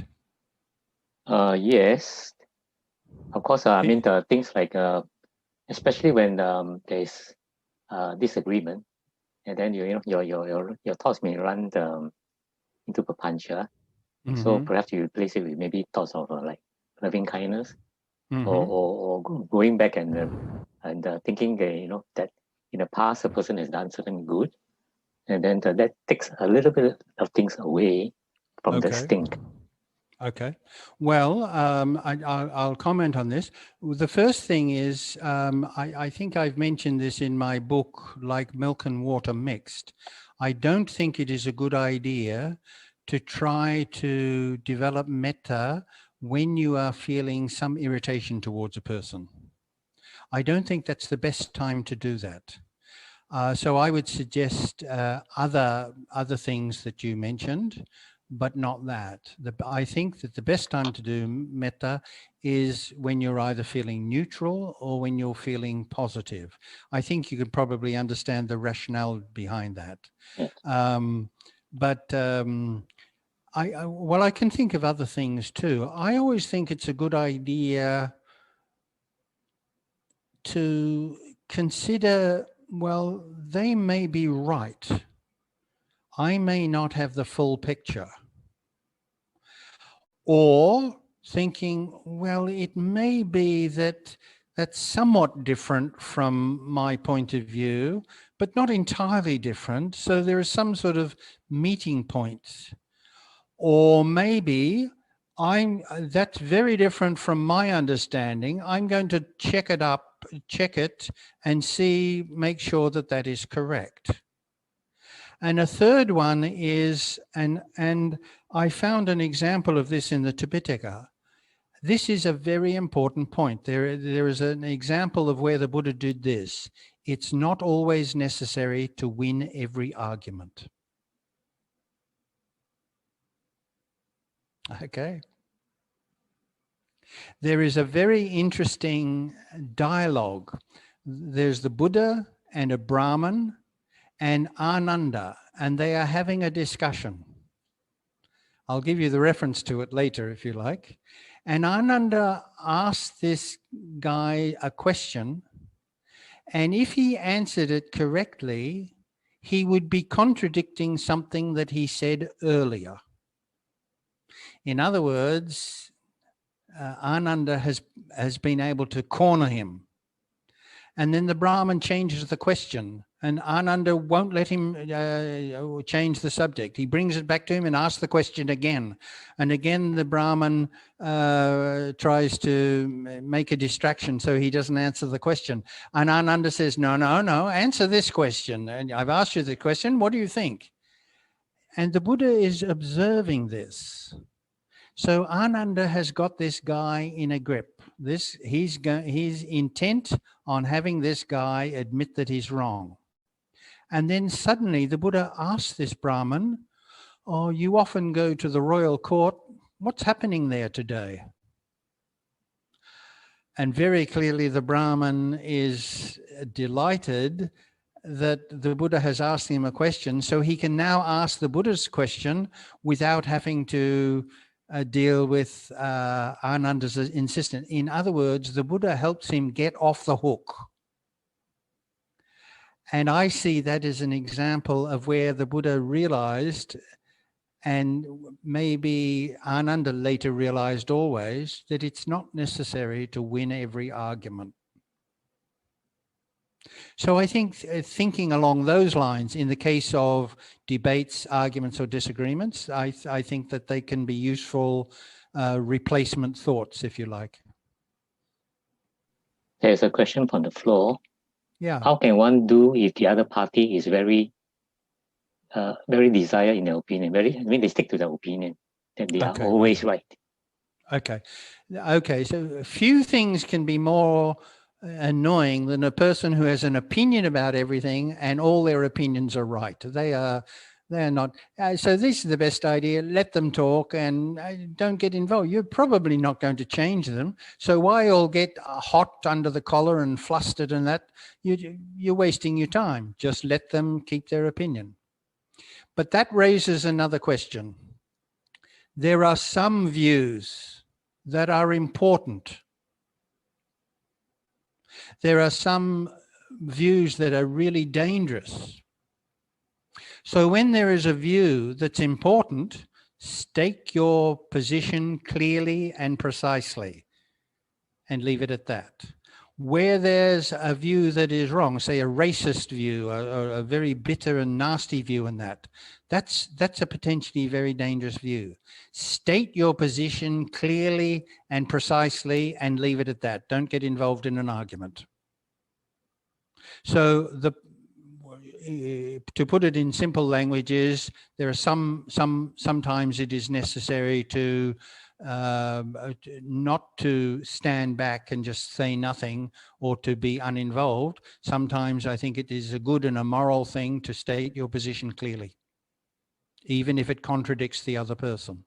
Yes. Of course, I mean, the things like, especially when there's disagreement, and then you know your thoughts may run into papancha. So Mhm. perhaps you replace it with maybe thoughts of like loving kindness, Mhm. or going back and thinking that you know that in the past a person has done something good, and then that takes a little bit of things away from the Okay. stink. Okay. Well, I'll comment on this. The first thing is, I think I've mentioned this in my book, Like Milk and Water Mixed. I don't think it is a good idea to try to develop metta when you are feeling some irritation towards a person. I don't think that's the best time to do that. So I would suggest other things that you mentioned, but not that. I think that the best time to do metta is when you're either feeling neutral or when you're feeling positive. I think you could probably understand the rationale behind that. Yes. But well, I can think of other things too. I always think it's a good idea to consider, well, they may be right. I may not have the full picture. Or thinking, well, it may be that that's somewhat different from my point of view, but not entirely different. So there is some sort of meeting point. Or maybe that's very different from my understanding. I'm going to check it and see, make sure that that is correct. And a third one is, and I found an example of this in the Tipitaka. This is a very important point. There is an example of where the Buddha did this. It's not always necessary to win every argument. Okay. There is a very interesting dialogue. There's the Buddha and a Brahmin and Ananda, and they are having a discussion. I'll give you the reference to it later if you like. And Ananda asked this guy a question, and if he answered it correctly, he would be contradicting something that he said earlier. In other words, Ananda has been able to corner him. And then the Brahmin changes the question, and Ananda won't let him change the subject. He brings it back to him and asks the question again. And again, the Brahmin tries to make a distraction so he doesn't answer the question. And Ananda says, no, answer this question. And I've asked you the question. What do you think? And the Buddha is observing this. So Ananda has got this guy in a grip. He's intent on having this guy admit that he's wrong. And then suddenly the Buddha asks this Brahmin, "Oh, you often go to the royal court. What's happening there today?" And very clearly the Brahmin is delighted that the Buddha has asked him a question, so he can now ask the Buddha's question without having to deal with Ananda's insistence. In other words, the Buddha helps him get off the hook. And I see that as an example of where the Buddha realized, and maybe Ananda later realized always, that it's not necessary to win every argument. So I think thinking along those lines, in the case of debates, arguments, or disagreements, I think that they can be useful replacement thoughts, if you like. There's a question from the floor. Yeah. How can one do if the other party is very desired in their opinion? They stick to their opinion that they are always right. Okay. So few things can be more annoying than a person who has an opinion about everything and all their opinions are right. They're not. So this is the best idea. Let them talk and don't get involved. You're probably not going to change them. So why all get hot under the collar and flustered and that? You're wasting your time. Just let them keep their opinion. But that raises another question. There are some views that are important there are some views that are really dangerous. So when there is a view that's important, state your position clearly and precisely and leave it at that. Where there's a view that is wrong, say a racist view, or a very bitter and nasty view in that's a potentially very dangerous view. State your position clearly and precisely and leave it at that. Don't get involved in an argument. So to put it in simple languages, there are sometimes it is necessary to not to stand back and just say nothing or to be uninvolved. Sometimes I think it is a good and a moral thing to state your position clearly, even if it contradicts the other person.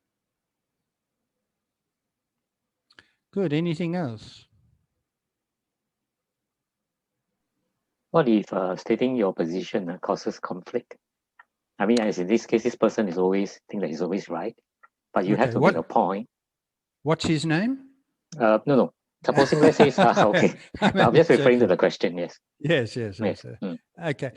Good. Anything else? What if stating your position causes conflict? I mean, as in this case, this person is always think that he's always right, but you have to make a point. What's his name? No. Supposing, let's say, okay. I'm just referring to the question. Yes. Yes. Okay.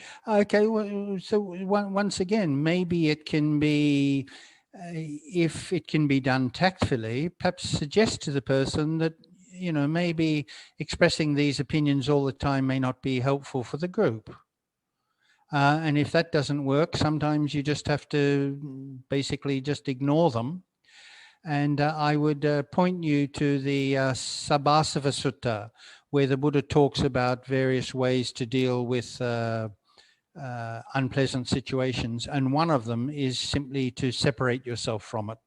Well, so once again, maybe it can be, if it can be done tactfully, perhaps suggest to the person that, maybe expressing these opinions all the time may not be helpful for the group. And if that doesn't work, sometimes you just have to basically just ignore them. And I would point you to the Sabbasava Sutta, where the Buddha talks about various ways to deal with unpleasant situations. And one of them is simply to separate yourself from it.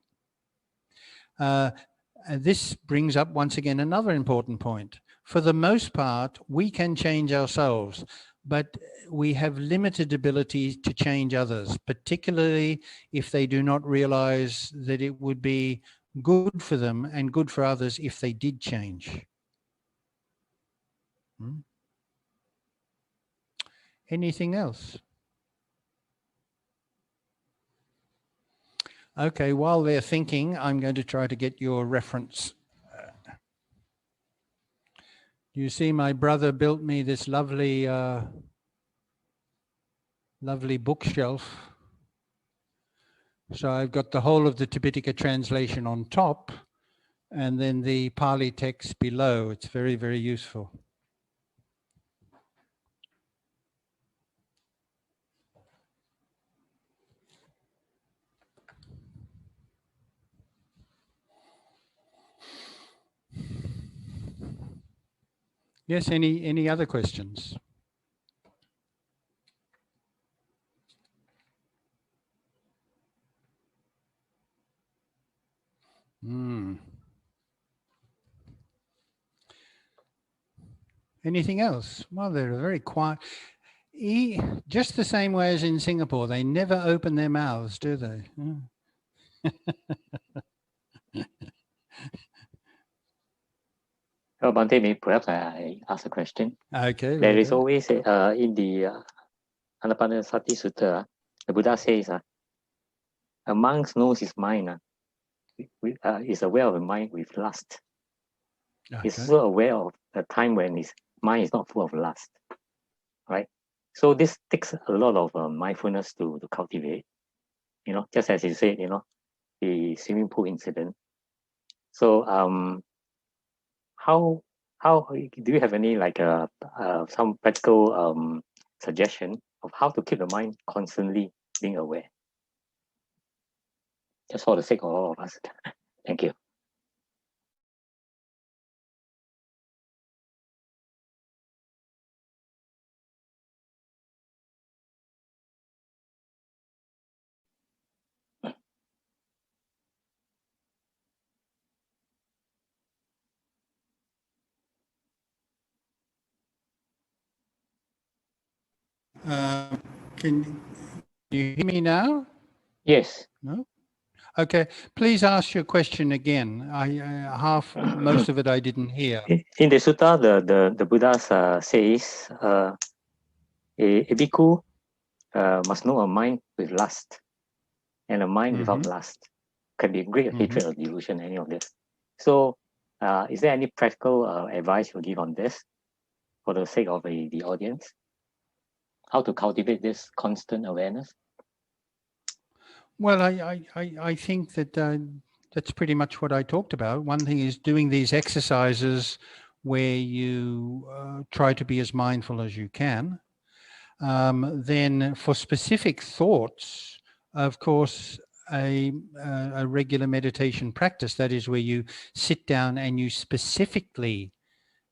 This brings up once again another important point. For the most part, we can change ourselves, but we have limited ability to change others, particularly if they do not realize that it would be good for them and good for others if they did change. Anything else? Okay, while they're thinking, I'm going to try to get your reference. You see, my brother built me this lovely bookshelf. So I've got the whole of the Tipitaka translation on top and then the Pali text below. It's very, very useful. Yes, any other questions? Anything else? Well, they're very quiet. Just the same way as in Singapore, they never open their mouths, do they? Bhante, maybe perhaps I ask a question. Okay. There is always in the Anapanasati Sutta, the Buddha says, a monk knows his mind, is aware of the mind with lust. Okay. He's so aware of the time when his mind is not full of lust, right? So this takes a lot of mindfulness to cultivate, just as you said, the swimming pool incident. So how do you have any some practical suggestion of how to keep the mind constantly being aware? Just for the sake of all of us. Thank you. Can you hear me now? Yes. No? Okay. Please ask your question again. Most of it I didn't hear. In the sutta, the Buddha says a bhikkhu must know a mind with lust, and a mind without lust can be great hatred or delusion, any of this. So is there any practical advice you give on this? for the sake of the audience? How to cultivate this constant awareness? Well, I think that that's pretty much what I talked about. One thing is doing these exercises where you try to be as mindful as you can. Then for specific thoughts, of course, a regular meditation practice, that is where you sit down and you specifically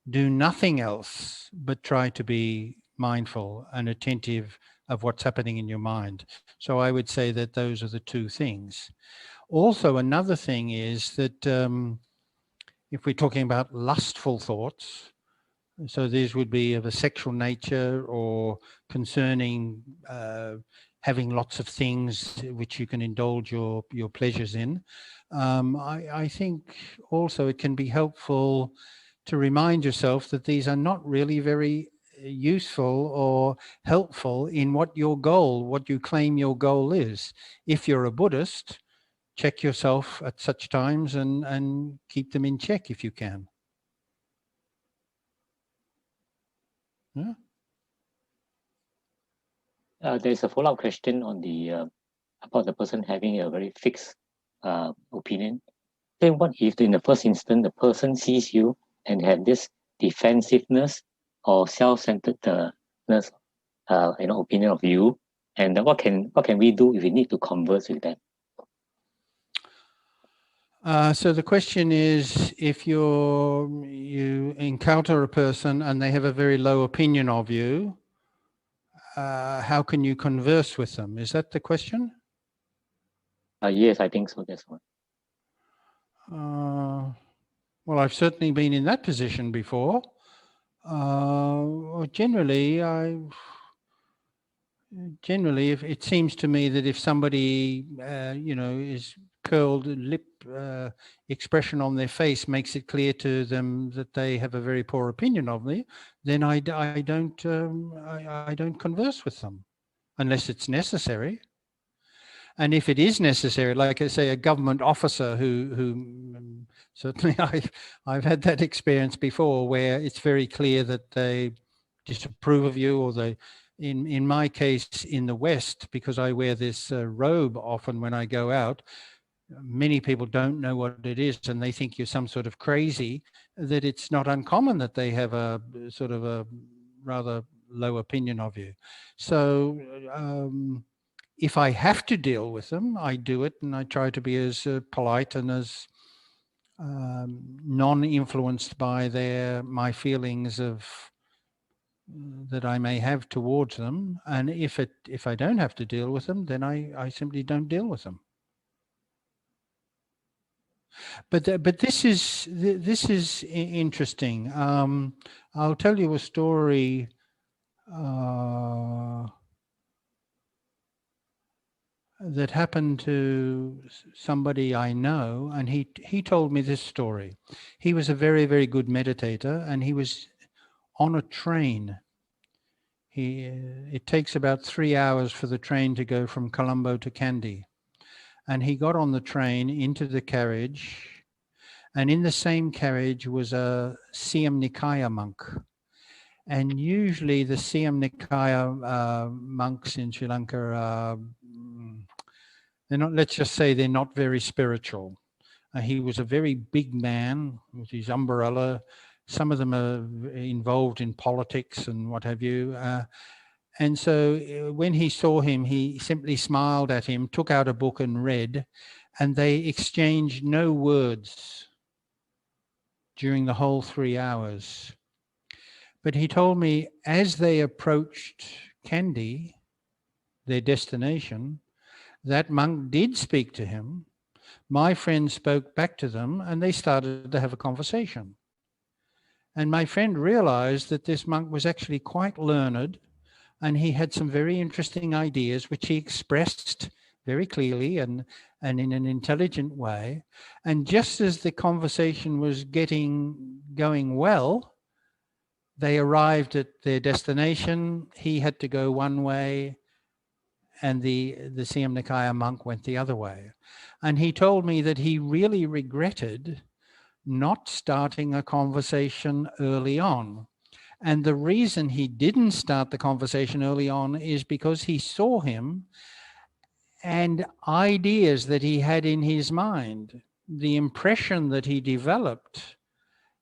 do nothing else but try to be mindful and attentive of what's happening in your mind. So I would say that those are the two things. Also, another thing is that if we're talking about lustful thoughts, so these would be of a sexual nature or concerning having lots of things which you can indulge your pleasures in. I think also it can be helpful to remind yourself that these are not really very useful or helpful in what you claim your goal is. If you're a Buddhist, check yourself at such times and keep them in check if you can. Yeah. There's a follow-up question on the about the person having a very fixed opinion. Then what if in the first instance the person sees you and have this defensiveness or self-centeredness, opinion of you, and then what can we do if we need to converse with them? So the question is, if you encounter a person and they have a very low opinion of you, how can you converse with them? Is that the question? Yes, I think so. That's one. Well, I've certainly been in that position before. Generally, if it seems to me that if somebody, is curled lip expression on their face makes it clear to them that they have a very poor opinion of me, then I don't converse with them unless it's necessary. And if it is necessary, like I say, a government officer who certainly I've had that experience before, where it's very clear that they disapprove of you, or they, in my case in the West, because I wear this robe often when I go out, many people don't know what it is and they think you're some sort of crazy, that it's not uncommon that they have a sort of a rather low opinion of you. So if I have to deal with them, I do it, and I try to be as polite and as non-influenced by my feelings of that I may have towards them. And if I don't have to deal with them, then I simply don't deal with them. But this is interesting. I'll tell you a story. That happened to somebody I know, and he told me this story. He was a very, very good meditator, and he was on a train. It takes about 3 hours for the train to go from Colombo to Kandy. And he got on the train into the carriage, and in the same carriage was a Siam Nikaya monk. And usually the Siam Nikaya monks in Sri Lanka are, they're not, let's just say they're not very spiritual. He was a very big man with his umbrella. Some of them are involved in politics and what have you. And so when he saw him, he simply smiled at him, took out a book and read, and they exchanged no words during the whole 3 hours. But he told me as they approached Kandy, their destination, that monk did speak to him. My friend spoke back to them, and they started to have a conversation. And my friend realized that this monk was actually quite learned, and he had some very interesting ideas, which he expressed very clearly and in an intelligent way. And just as the conversation was going well, they arrived at their destination. He had to go one way, and the Siam Nikaya monk went the other way. And he told me that he really regretted not starting a conversation early on. And the reason he didn't start the conversation early on is because he saw him and ideas that he had in his mind, the impression that he developed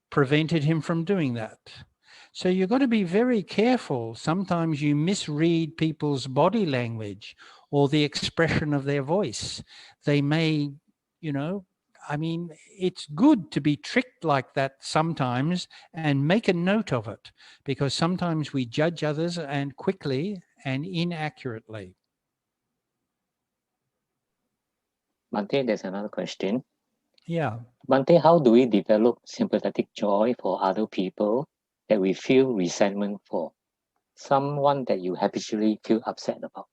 prevented him from doing that. So you've got to be very careful. Sometimes you misread people's body language or the expression of their voice. They may, I mean, it's good to be tricked like that sometimes and make a note of it, because sometimes we judge others and quickly and inaccurately. Bhante, there's another question. Yeah. Bhante, how do we develop sympathetic joy for other people that we feel resentment for? Someone that you habitually feel upset about.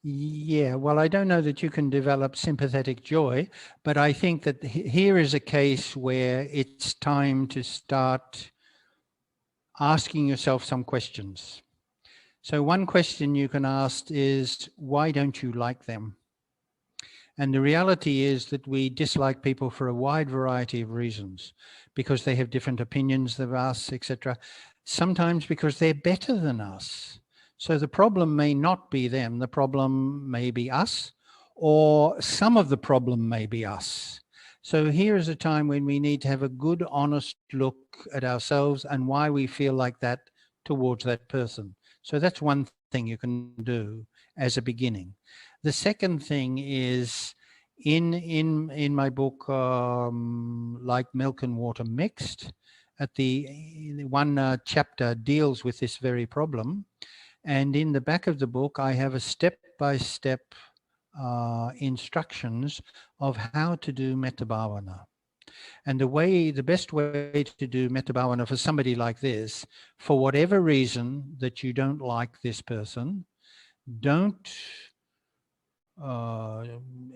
Yeah, well, I don't know that you can develop sympathetic joy, but I think that here is a case where it's time to start asking yourself some questions. So one question you can ask is, why don't you like them? And the reality is that we dislike people for a wide variety of reasons, because they have different opinions than us, etc. Sometimes because they're better than us. So the problem may not be them, the problem may be us, or some of the problem may be us. So here is a time when we need to have a good, honest look at ourselves and why we feel like that towards that person. So that's one thing you can do as a beginning. The second thing is, in my book, Like Milk and Water Mixed, at the one chapter deals with this very problem. And in the back of the book, I have a step-by-step instructions of how to do metta bhavana. And the best way to do metta bhavana for somebody like this, for whatever reason that you don't like this person, don't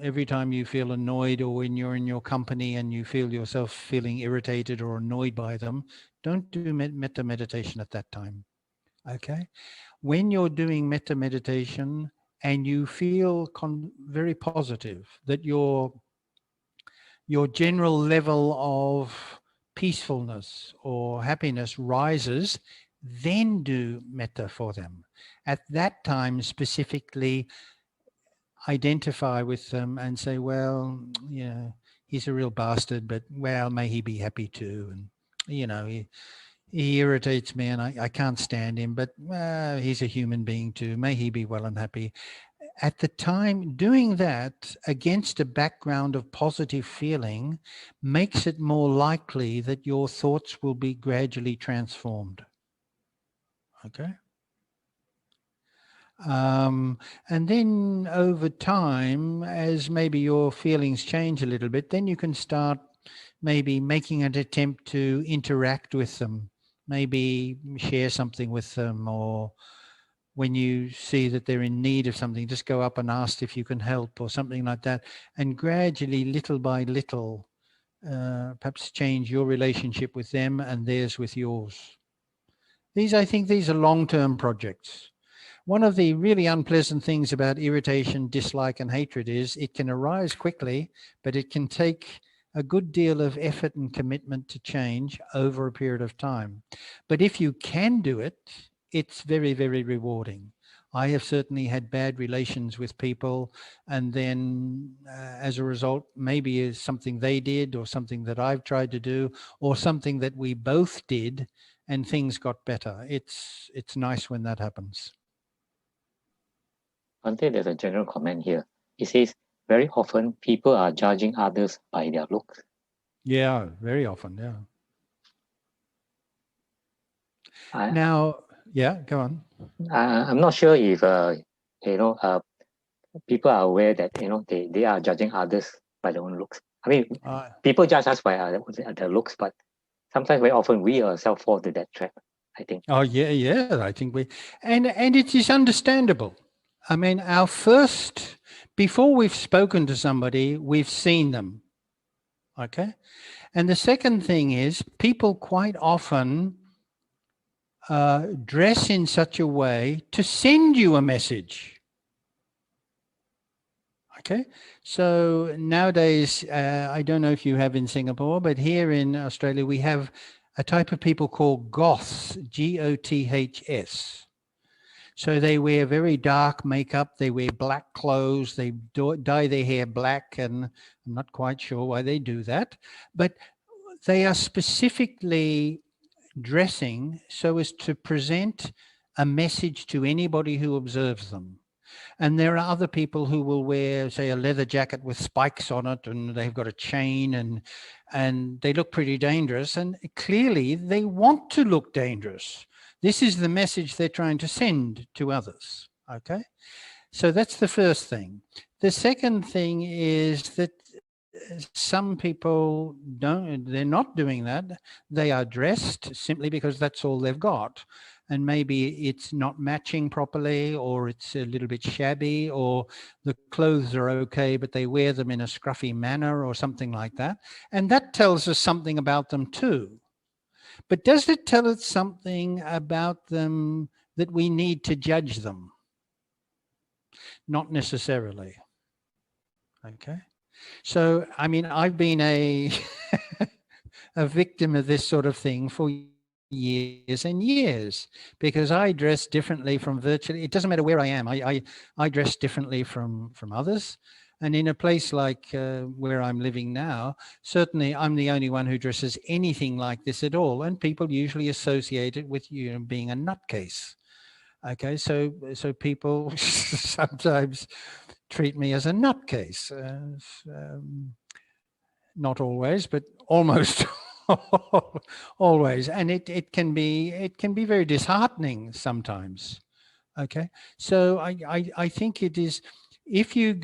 every time you feel annoyed, or when you're in your company and you feel yourself feeling irritated or annoyed by them, don't do metta meditation at that time. Okay. When you're doing metta meditation and you feel very positive that your general level of peacefulness or happiness rises, then do metta for them. At that time specifically, identify with them and say, well, he's a real bastard, but well, may he be happy too. And, he irritates me and I can't stand him, but he's a human being too. May he be well and happy. At the time, doing that against a background of positive feeling makes it more likely that your thoughts will be gradually transformed. Okay. And then over time, as maybe your feelings change a little bit, then you can start maybe making an attempt to interact with them, maybe share something with them, or when you see that they're in need of something, just go up and ask if you can help or something like that. And gradually, little by little, perhaps change your relationship with them and theirs with yours. I think these are long-term projects. One of the really unpleasant things about irritation, dislike, and hatred is it can arise quickly, but it can take a good deal of effort and commitment to change over a period of time. But if you can do it, it's very, very rewarding. I have certainly had bad relations with people, and then as a result, maybe it's something they did or something that I've tried to do or something that we both did, and things got better. It's nice when that happens. Bhante, there's a general comment here. It says, very often people are judging others by their looks. Yeah, very often, yeah. Now, yeah, go on. I'm not sure if, people are aware that, they are judging others by their own looks. I mean, people judge us by their looks, but sometimes very often we ourselves fall into that trap, I think. Oh, yeah, I think and it is understandable. I mean, before we've spoken to somebody, we've seen them. Okay. And the second thing is, people quite often dress in such a way to send you a message. Okay. So nowadays, I don't know if you have in Singapore, but here in Australia, we have a type of people called Goths, Goths. So they wear very dark makeup, they wear black clothes, they dye their hair black, and I'm not quite sure why they do that, but they are specifically dressing so as to present a message to anybody who observes them. And there are other people who will wear, say, a leather jacket with spikes on it, and they've got a chain, and they look pretty dangerous. And clearly they want to look dangerous. This is the message they're trying to send to others. Okay. So that's the first thing. The second thing is that some people they're not doing that. They are dressed simply because that's all they've got. And maybe it's not matching properly, or it's a little bit shabby, or the clothes are okay, but they wear them in a scruffy manner or something like that. And that tells us something about them too. But does it tell us something about them that we need to judge them? Not necessarily. Okay. So, I mean, I've been a victim of this sort of thing for years and years, because I dress differently from virtually, it doesn't matter where I am. I dress differently from others. And in a place like where I'm living now, certainly I'm the only one who dresses anything like this at all. And people usually associate it with, you know, being a nutcase. Okay, so people sometimes treat me as a nutcase. Not always, but almost always. And it can be very disheartening sometimes. Okay, so I think it is. If you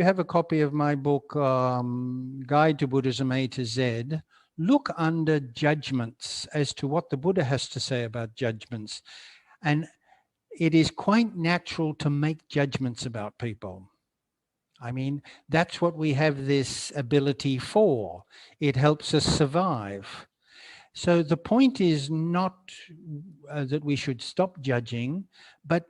have a copy of my book, Guide to Buddhism A to Z, look under judgments as to what the Buddha has to say about judgments. And it is quite natural to make judgments about people. I mean, that's what we have this ability for. It helps us survive. So the point is not that we should stop judging, but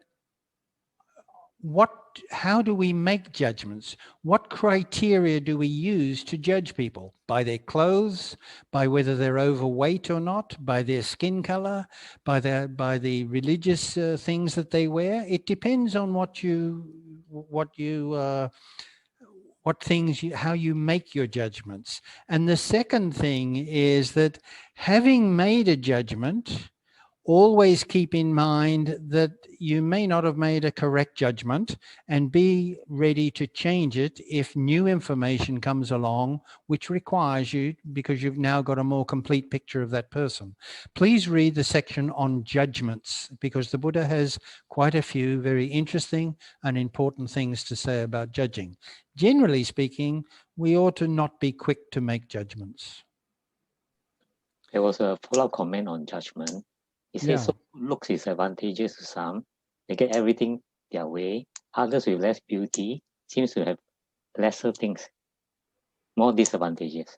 how do we make judgments? What criteria do we use to judge people? By their clothes, by whether they're overweight or not, by their skin color, by the religious things that they wear? It depends on how you make your judgments. And the second thing is that having made a judgment, always keep in mind that you may not have made a correct judgment, and be ready to change it if new information comes along, which requires you, because you've now got a more complete picture of that person. Please read the section on judgments, because the Buddha has quite a few very interesting and important things to say about judging. Generally speaking, we ought to not be quick to make judgments. There was a follow-up comment on judgment. He says, so looks is advantageous to some. They get everything their way. Others with less beauty seems to have lesser things, more disadvantages.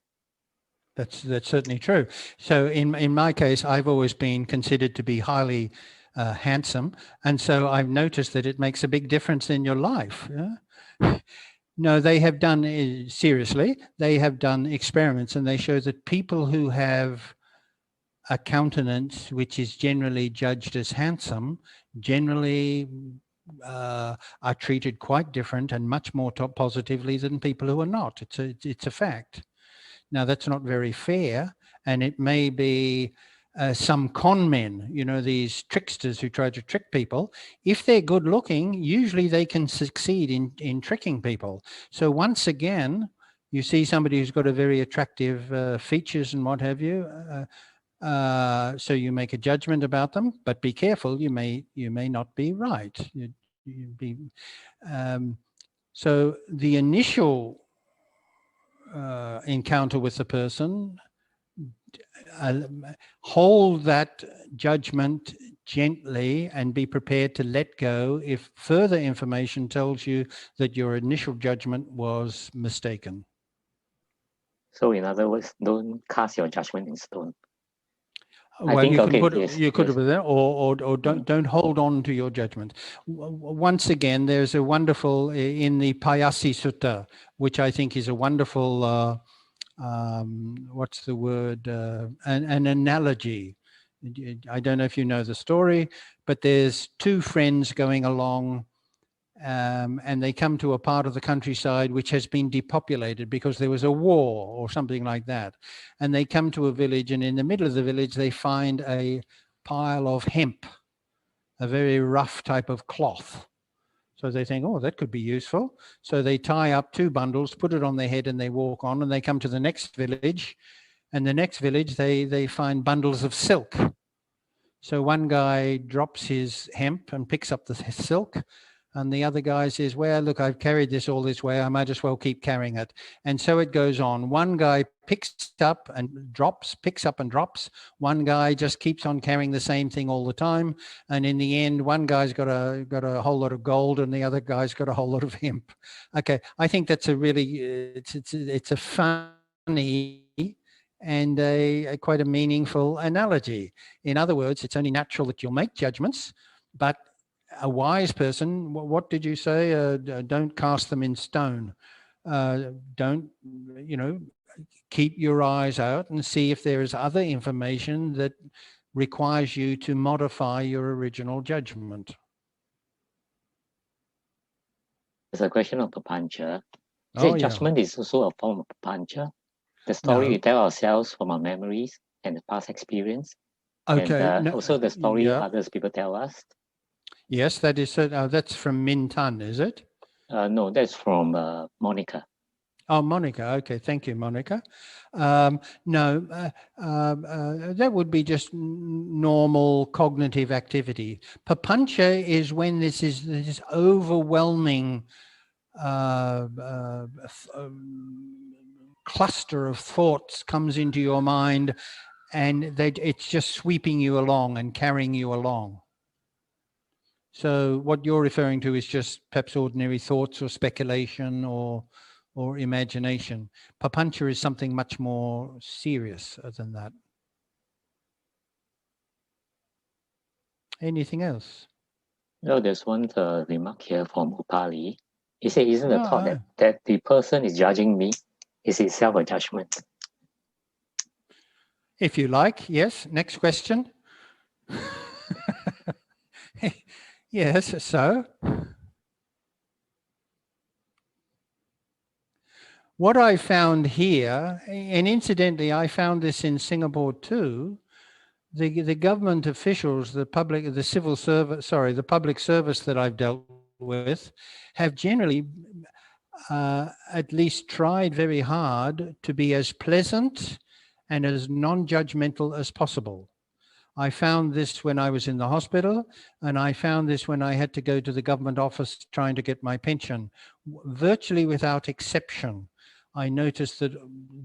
That's certainly true. So in my case, I've always been considered to be highly handsome. And so I've noticed that it makes a big difference in your life. Yeah? No, they have done, seriously, they have done experiments, and they show that people who have a countenance which is generally judged as handsome generally are treated quite different and much more positively than people who are not. It's a fact. Now, that's not very fair, and it may be some con men, you know, these tricksters who try to trick people. If they're good looking, usually they can succeed in tricking people. So once again, you see somebody who's got a very attractive features and what have you, so you make a judgment about them, but be careful, you may not be right. So the initial encounter with the person, hold that judgment gently and be prepared to let go if further information tells you that your initial judgment was mistaken. So in other words, don't cast your judgment in stone. Well, you can put it there, or don't hold on to your judgment. Once again, there's a wonderful in the Payasi Sutta, which I think is a wonderful what's the word? An analogy. I don't know if you know the story, but there's two friends going along, and they come to a part of the countryside which has been depopulated because there was a war or something like that. And they come to a village, and in the middle of the village, they find a pile of hemp, a very rough type of cloth. So they think, oh, that could be useful. So they tie up two bundles, put it on their head, and they walk on, and they come to the next village. And the next village, they find bundles of silk. So one guy drops his hemp and picks up the silk, and the other guy says, well, look, I've carried this all this way. I might as well keep carrying it. And so it goes on. One guy picks up and drops, picks up and drops. One guy just keeps on carrying the same thing all the time. And in the end, one guy's got a whole lot of gold and the other guy's got a whole lot of hemp. Okay, I think that's a really, it's a funny and a quite a meaningful analogy. In other words, it's only natural that you'll make judgments, but a wise person, what did you say? Don't cast them in stone. Don't, keep your eyes out and see if there is other information that requires you to modify your original judgment. There's a question of papancha. Oh, yeah. Judgment is also a form of papancha. The story No. we tell ourselves from our memories and the past experience. Okay. And also the story yeah. others people tell us. Yes, that is. That's from Min Tan, is it? No, that's from Monica. Oh, Monica. Okay, thank you, Monica. No, that would be just normal cognitive activity. Papancha is when this overwhelming cluster of thoughts comes into your mind, and it's just sweeping you along and carrying you along. So what you're referring to is just perhaps ordinary thoughts or speculation or imagination. Papancha is something much more serious than that. Anything else? No, there's one remark here from Upali. He said, isn't the thought Oh. that the person is judging me is itself a judgment? If you like, yes. Next question. Yes, so what I found here, and incidentally, I found this in Singapore too, the government officials, the public service that I've dealt with have generally at least tried very hard to be as pleasant and as non-judgmental as possible. I found this when I was in the hospital, and I found this when I had to go to the government office trying to get my pension. Virtually without exception, I noticed that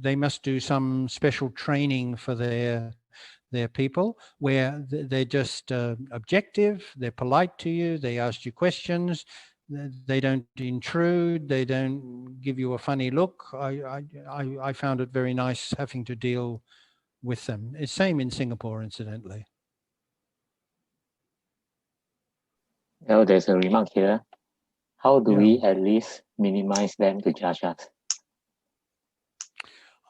they must do some special training for their people where they're just objective, they're polite to you, they ask you questions, they don't intrude, they don't give you a funny look. I found it very nice having to deal with them. It's same in Singapore, incidentally. Well, there's a remark here. How do we at least minimize them to judge us?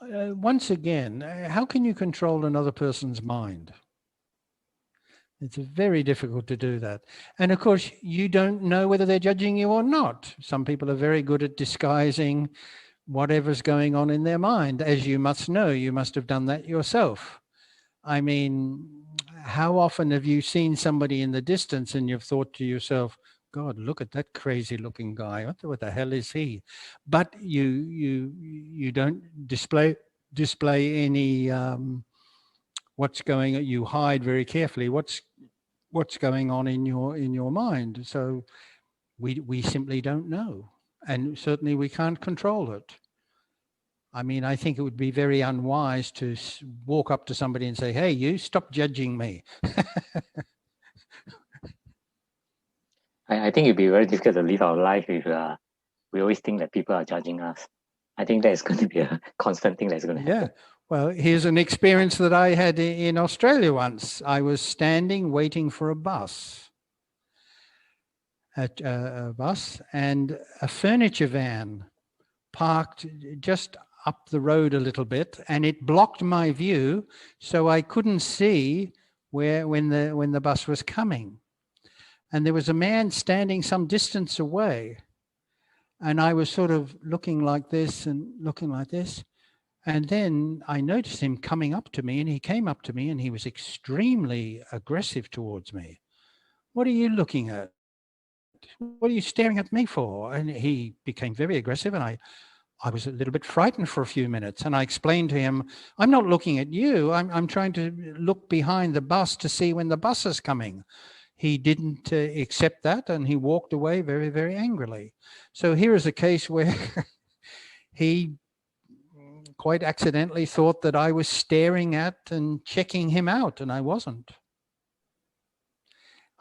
Once again, how can you control another person's mind? It's very difficult to do that. And of course, you don't know whether they're judging you or not. Some people are very good at disguising whatever's going on in their mind. As you must know, you must have done that yourself. I mean, how often have you seen somebody in the distance and you've thought to yourself, God, look at that crazy looking guy. What the hell is he? But you don't display any what's going on. You hide very carefully what's going on in your mind. So we simply don't know, and certainly we can't control it. I mean, I think it would be very unwise to walk up to somebody and say, hey, you stop judging me. I think it'd be very difficult to live our life if we always think that people are judging us. I think that's going to be a constant thing that's going to happen. Yeah. Well, here's an experience that I had in Australia once. I was standing waiting for a bus, and a furniture van parked just up the road a little bit, and it blocked my view, so I couldn't see when the bus was coming. And there was a man standing some distance away, and I was sort of looking like this and looking like this. And then I noticed him coming up to me, and he came up to me and he was extremely aggressive towards me. What are you looking at? What are you staring at me for? And he became very aggressive, and I was a little bit frightened for a few minutes. And I explained to him, I'm not looking at you. I'm trying to look behind the bus to see when the bus is coming. He didn't accept that, and he walked away very, very angrily. So here is a case where he quite accidentally thought that I was staring at and checking him out, and I wasn't.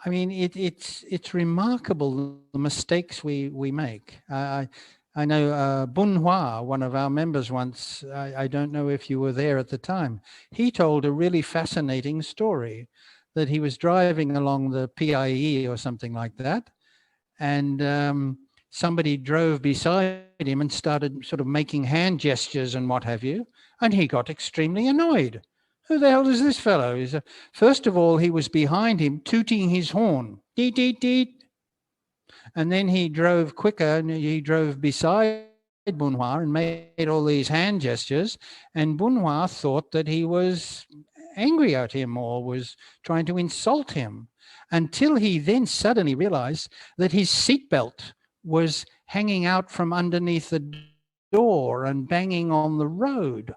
I mean, it's remarkable the mistakes we make. I know Bun Hua, one of our members once, I don't know if you were there at the time, he told a really fascinating story that he was driving along the PIE or something like that, and somebody drove beside him and started sort of making hand gestures and what have you, and he got extremely annoyed. Who the hell is this fellow? First of all, he was behind him tooting his horn, deet, deet, deet. And then he drove quicker, and he drove beside Bunhua and made all these hand gestures, and Bunhua thought that he was angry at him or was trying to insult him, until he then suddenly realized that his seatbelt was hanging out from underneath the door and banging on the road.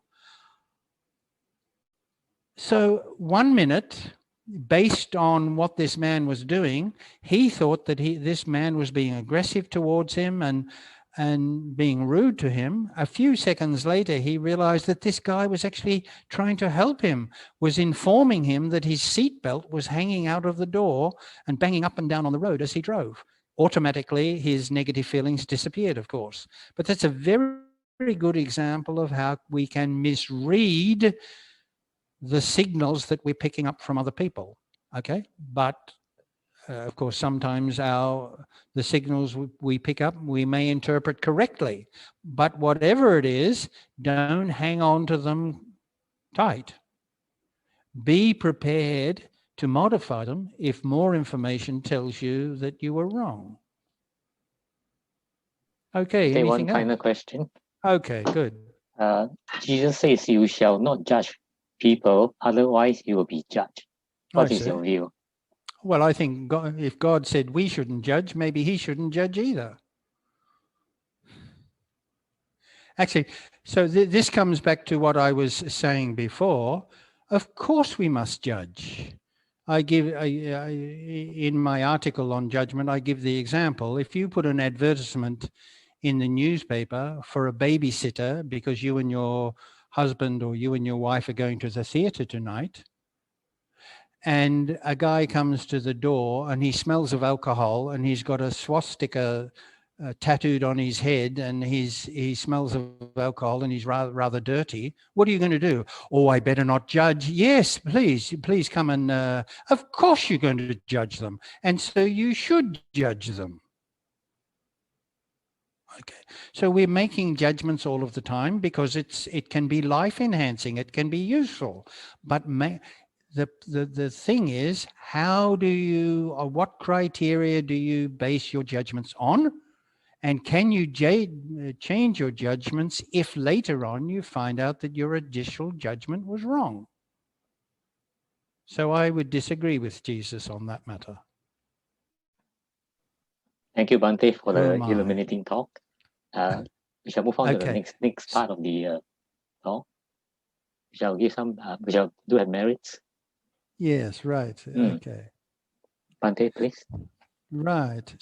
So 1 minute, based on what this man was doing, he thought that this man was being aggressive towards him and being rude to him. A few seconds later, he realized that this guy was actually trying to help him, was informing him that his seatbelt was hanging out of the door and banging up and down on the road as he drove. Automatically, his negative feelings disappeared, of course. But that's a very, very good example of how we can misread the signals that we're picking up from other people. Okay, but of course, sometimes the signals we pick up, we may interpret correctly, but whatever it is, don't hang on to them tight. Be prepared to modify them if more information tells you that you were wrong. Okay, one final question. Okay, good. Jesus says you shall not judge people, otherwise you will be judged. What is your view? Well, I think if God said we shouldn't judge, maybe he shouldn't judge either. Actually, so this comes back to what I was saying before. Of course we must judge. In my article on judgment, I give the example. If you put an advertisement in the newspaper for a babysitter because you and your husband or you and your wife are going to the theater tonight, and a guy comes to the door and he smells of alcohol and he's got a swastika tattooed on his head and he smells of alcohol and he's rather dirty, what are you going to do? Oh, I better not judge. Yes, please come and of course you're going to judge them, and so you should judge them. Okay, so we're making judgments all of the time because it can be life enhancing, it can be useful, but the thing is, how do you, or what criteria do you base your judgments on? And can you change your judgments if later on you find out that your initial judgment was wrong? So I would disagree with Jesus on that matter. Thank you, Bhante, for the illuminating talk. We shall move on to the next part of the talk. We shall give some, we shall do have merits. Yes, right. Okay. Bhante, please. Right.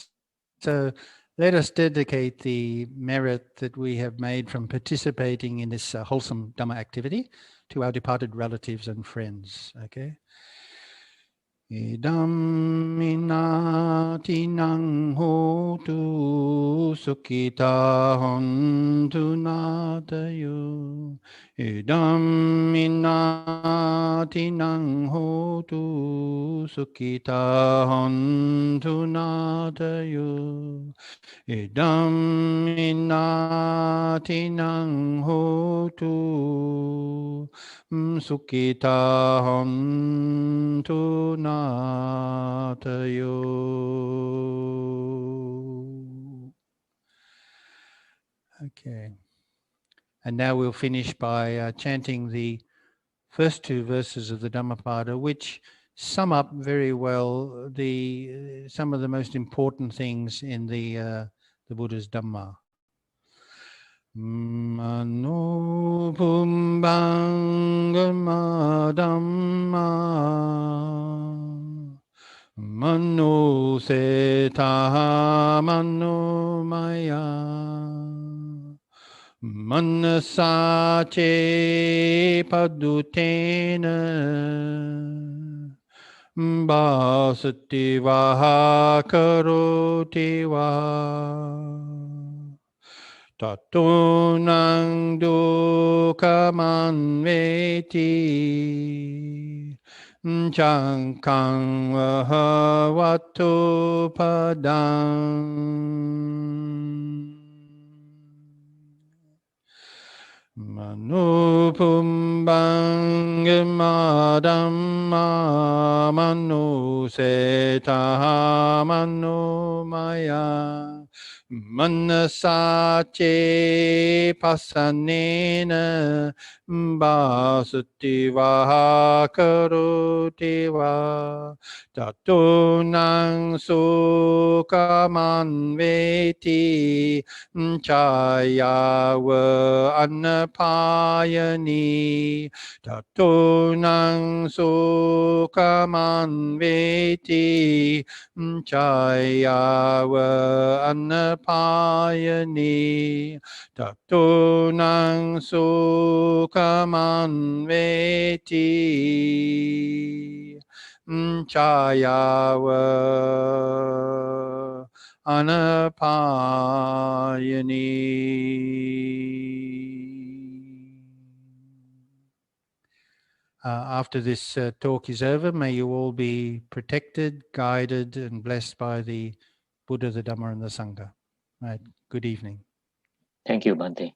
So let us dedicate the merit that we have made from participating in this wholesome Dhamma activity to our departed relatives and friends. Okay. Idam minati nang hotu sukhita hontu nadayu idam minatinang hotu sukhita hontu natayo. Idam minatinang hotu sukhita hontu natayo. Okay. And now we'll finish by chanting the first two verses of the Dhammapada, which sum up very well the some of the most important things in the Buddha's Dhamma. Mano pumbangama dhamma mano setaha mano maya manasache padutena basati vaha karoti vaha tatunang dukaman veti changkang vahawatu padang Manupumbangmadamma manusetaha manomaya manasache pasanena basutivaha karutiva tatunang sukaman veti chaya wa anapayani tatunang sukaman veti chaya wa anapayani tatunang sukaman veti chaya wa anapayani. After this talk is over, may you all be protected, guided, and blessed by the Buddha, the Dhamma, and the Sangha. Right. Good evening. Thank you, Bhante.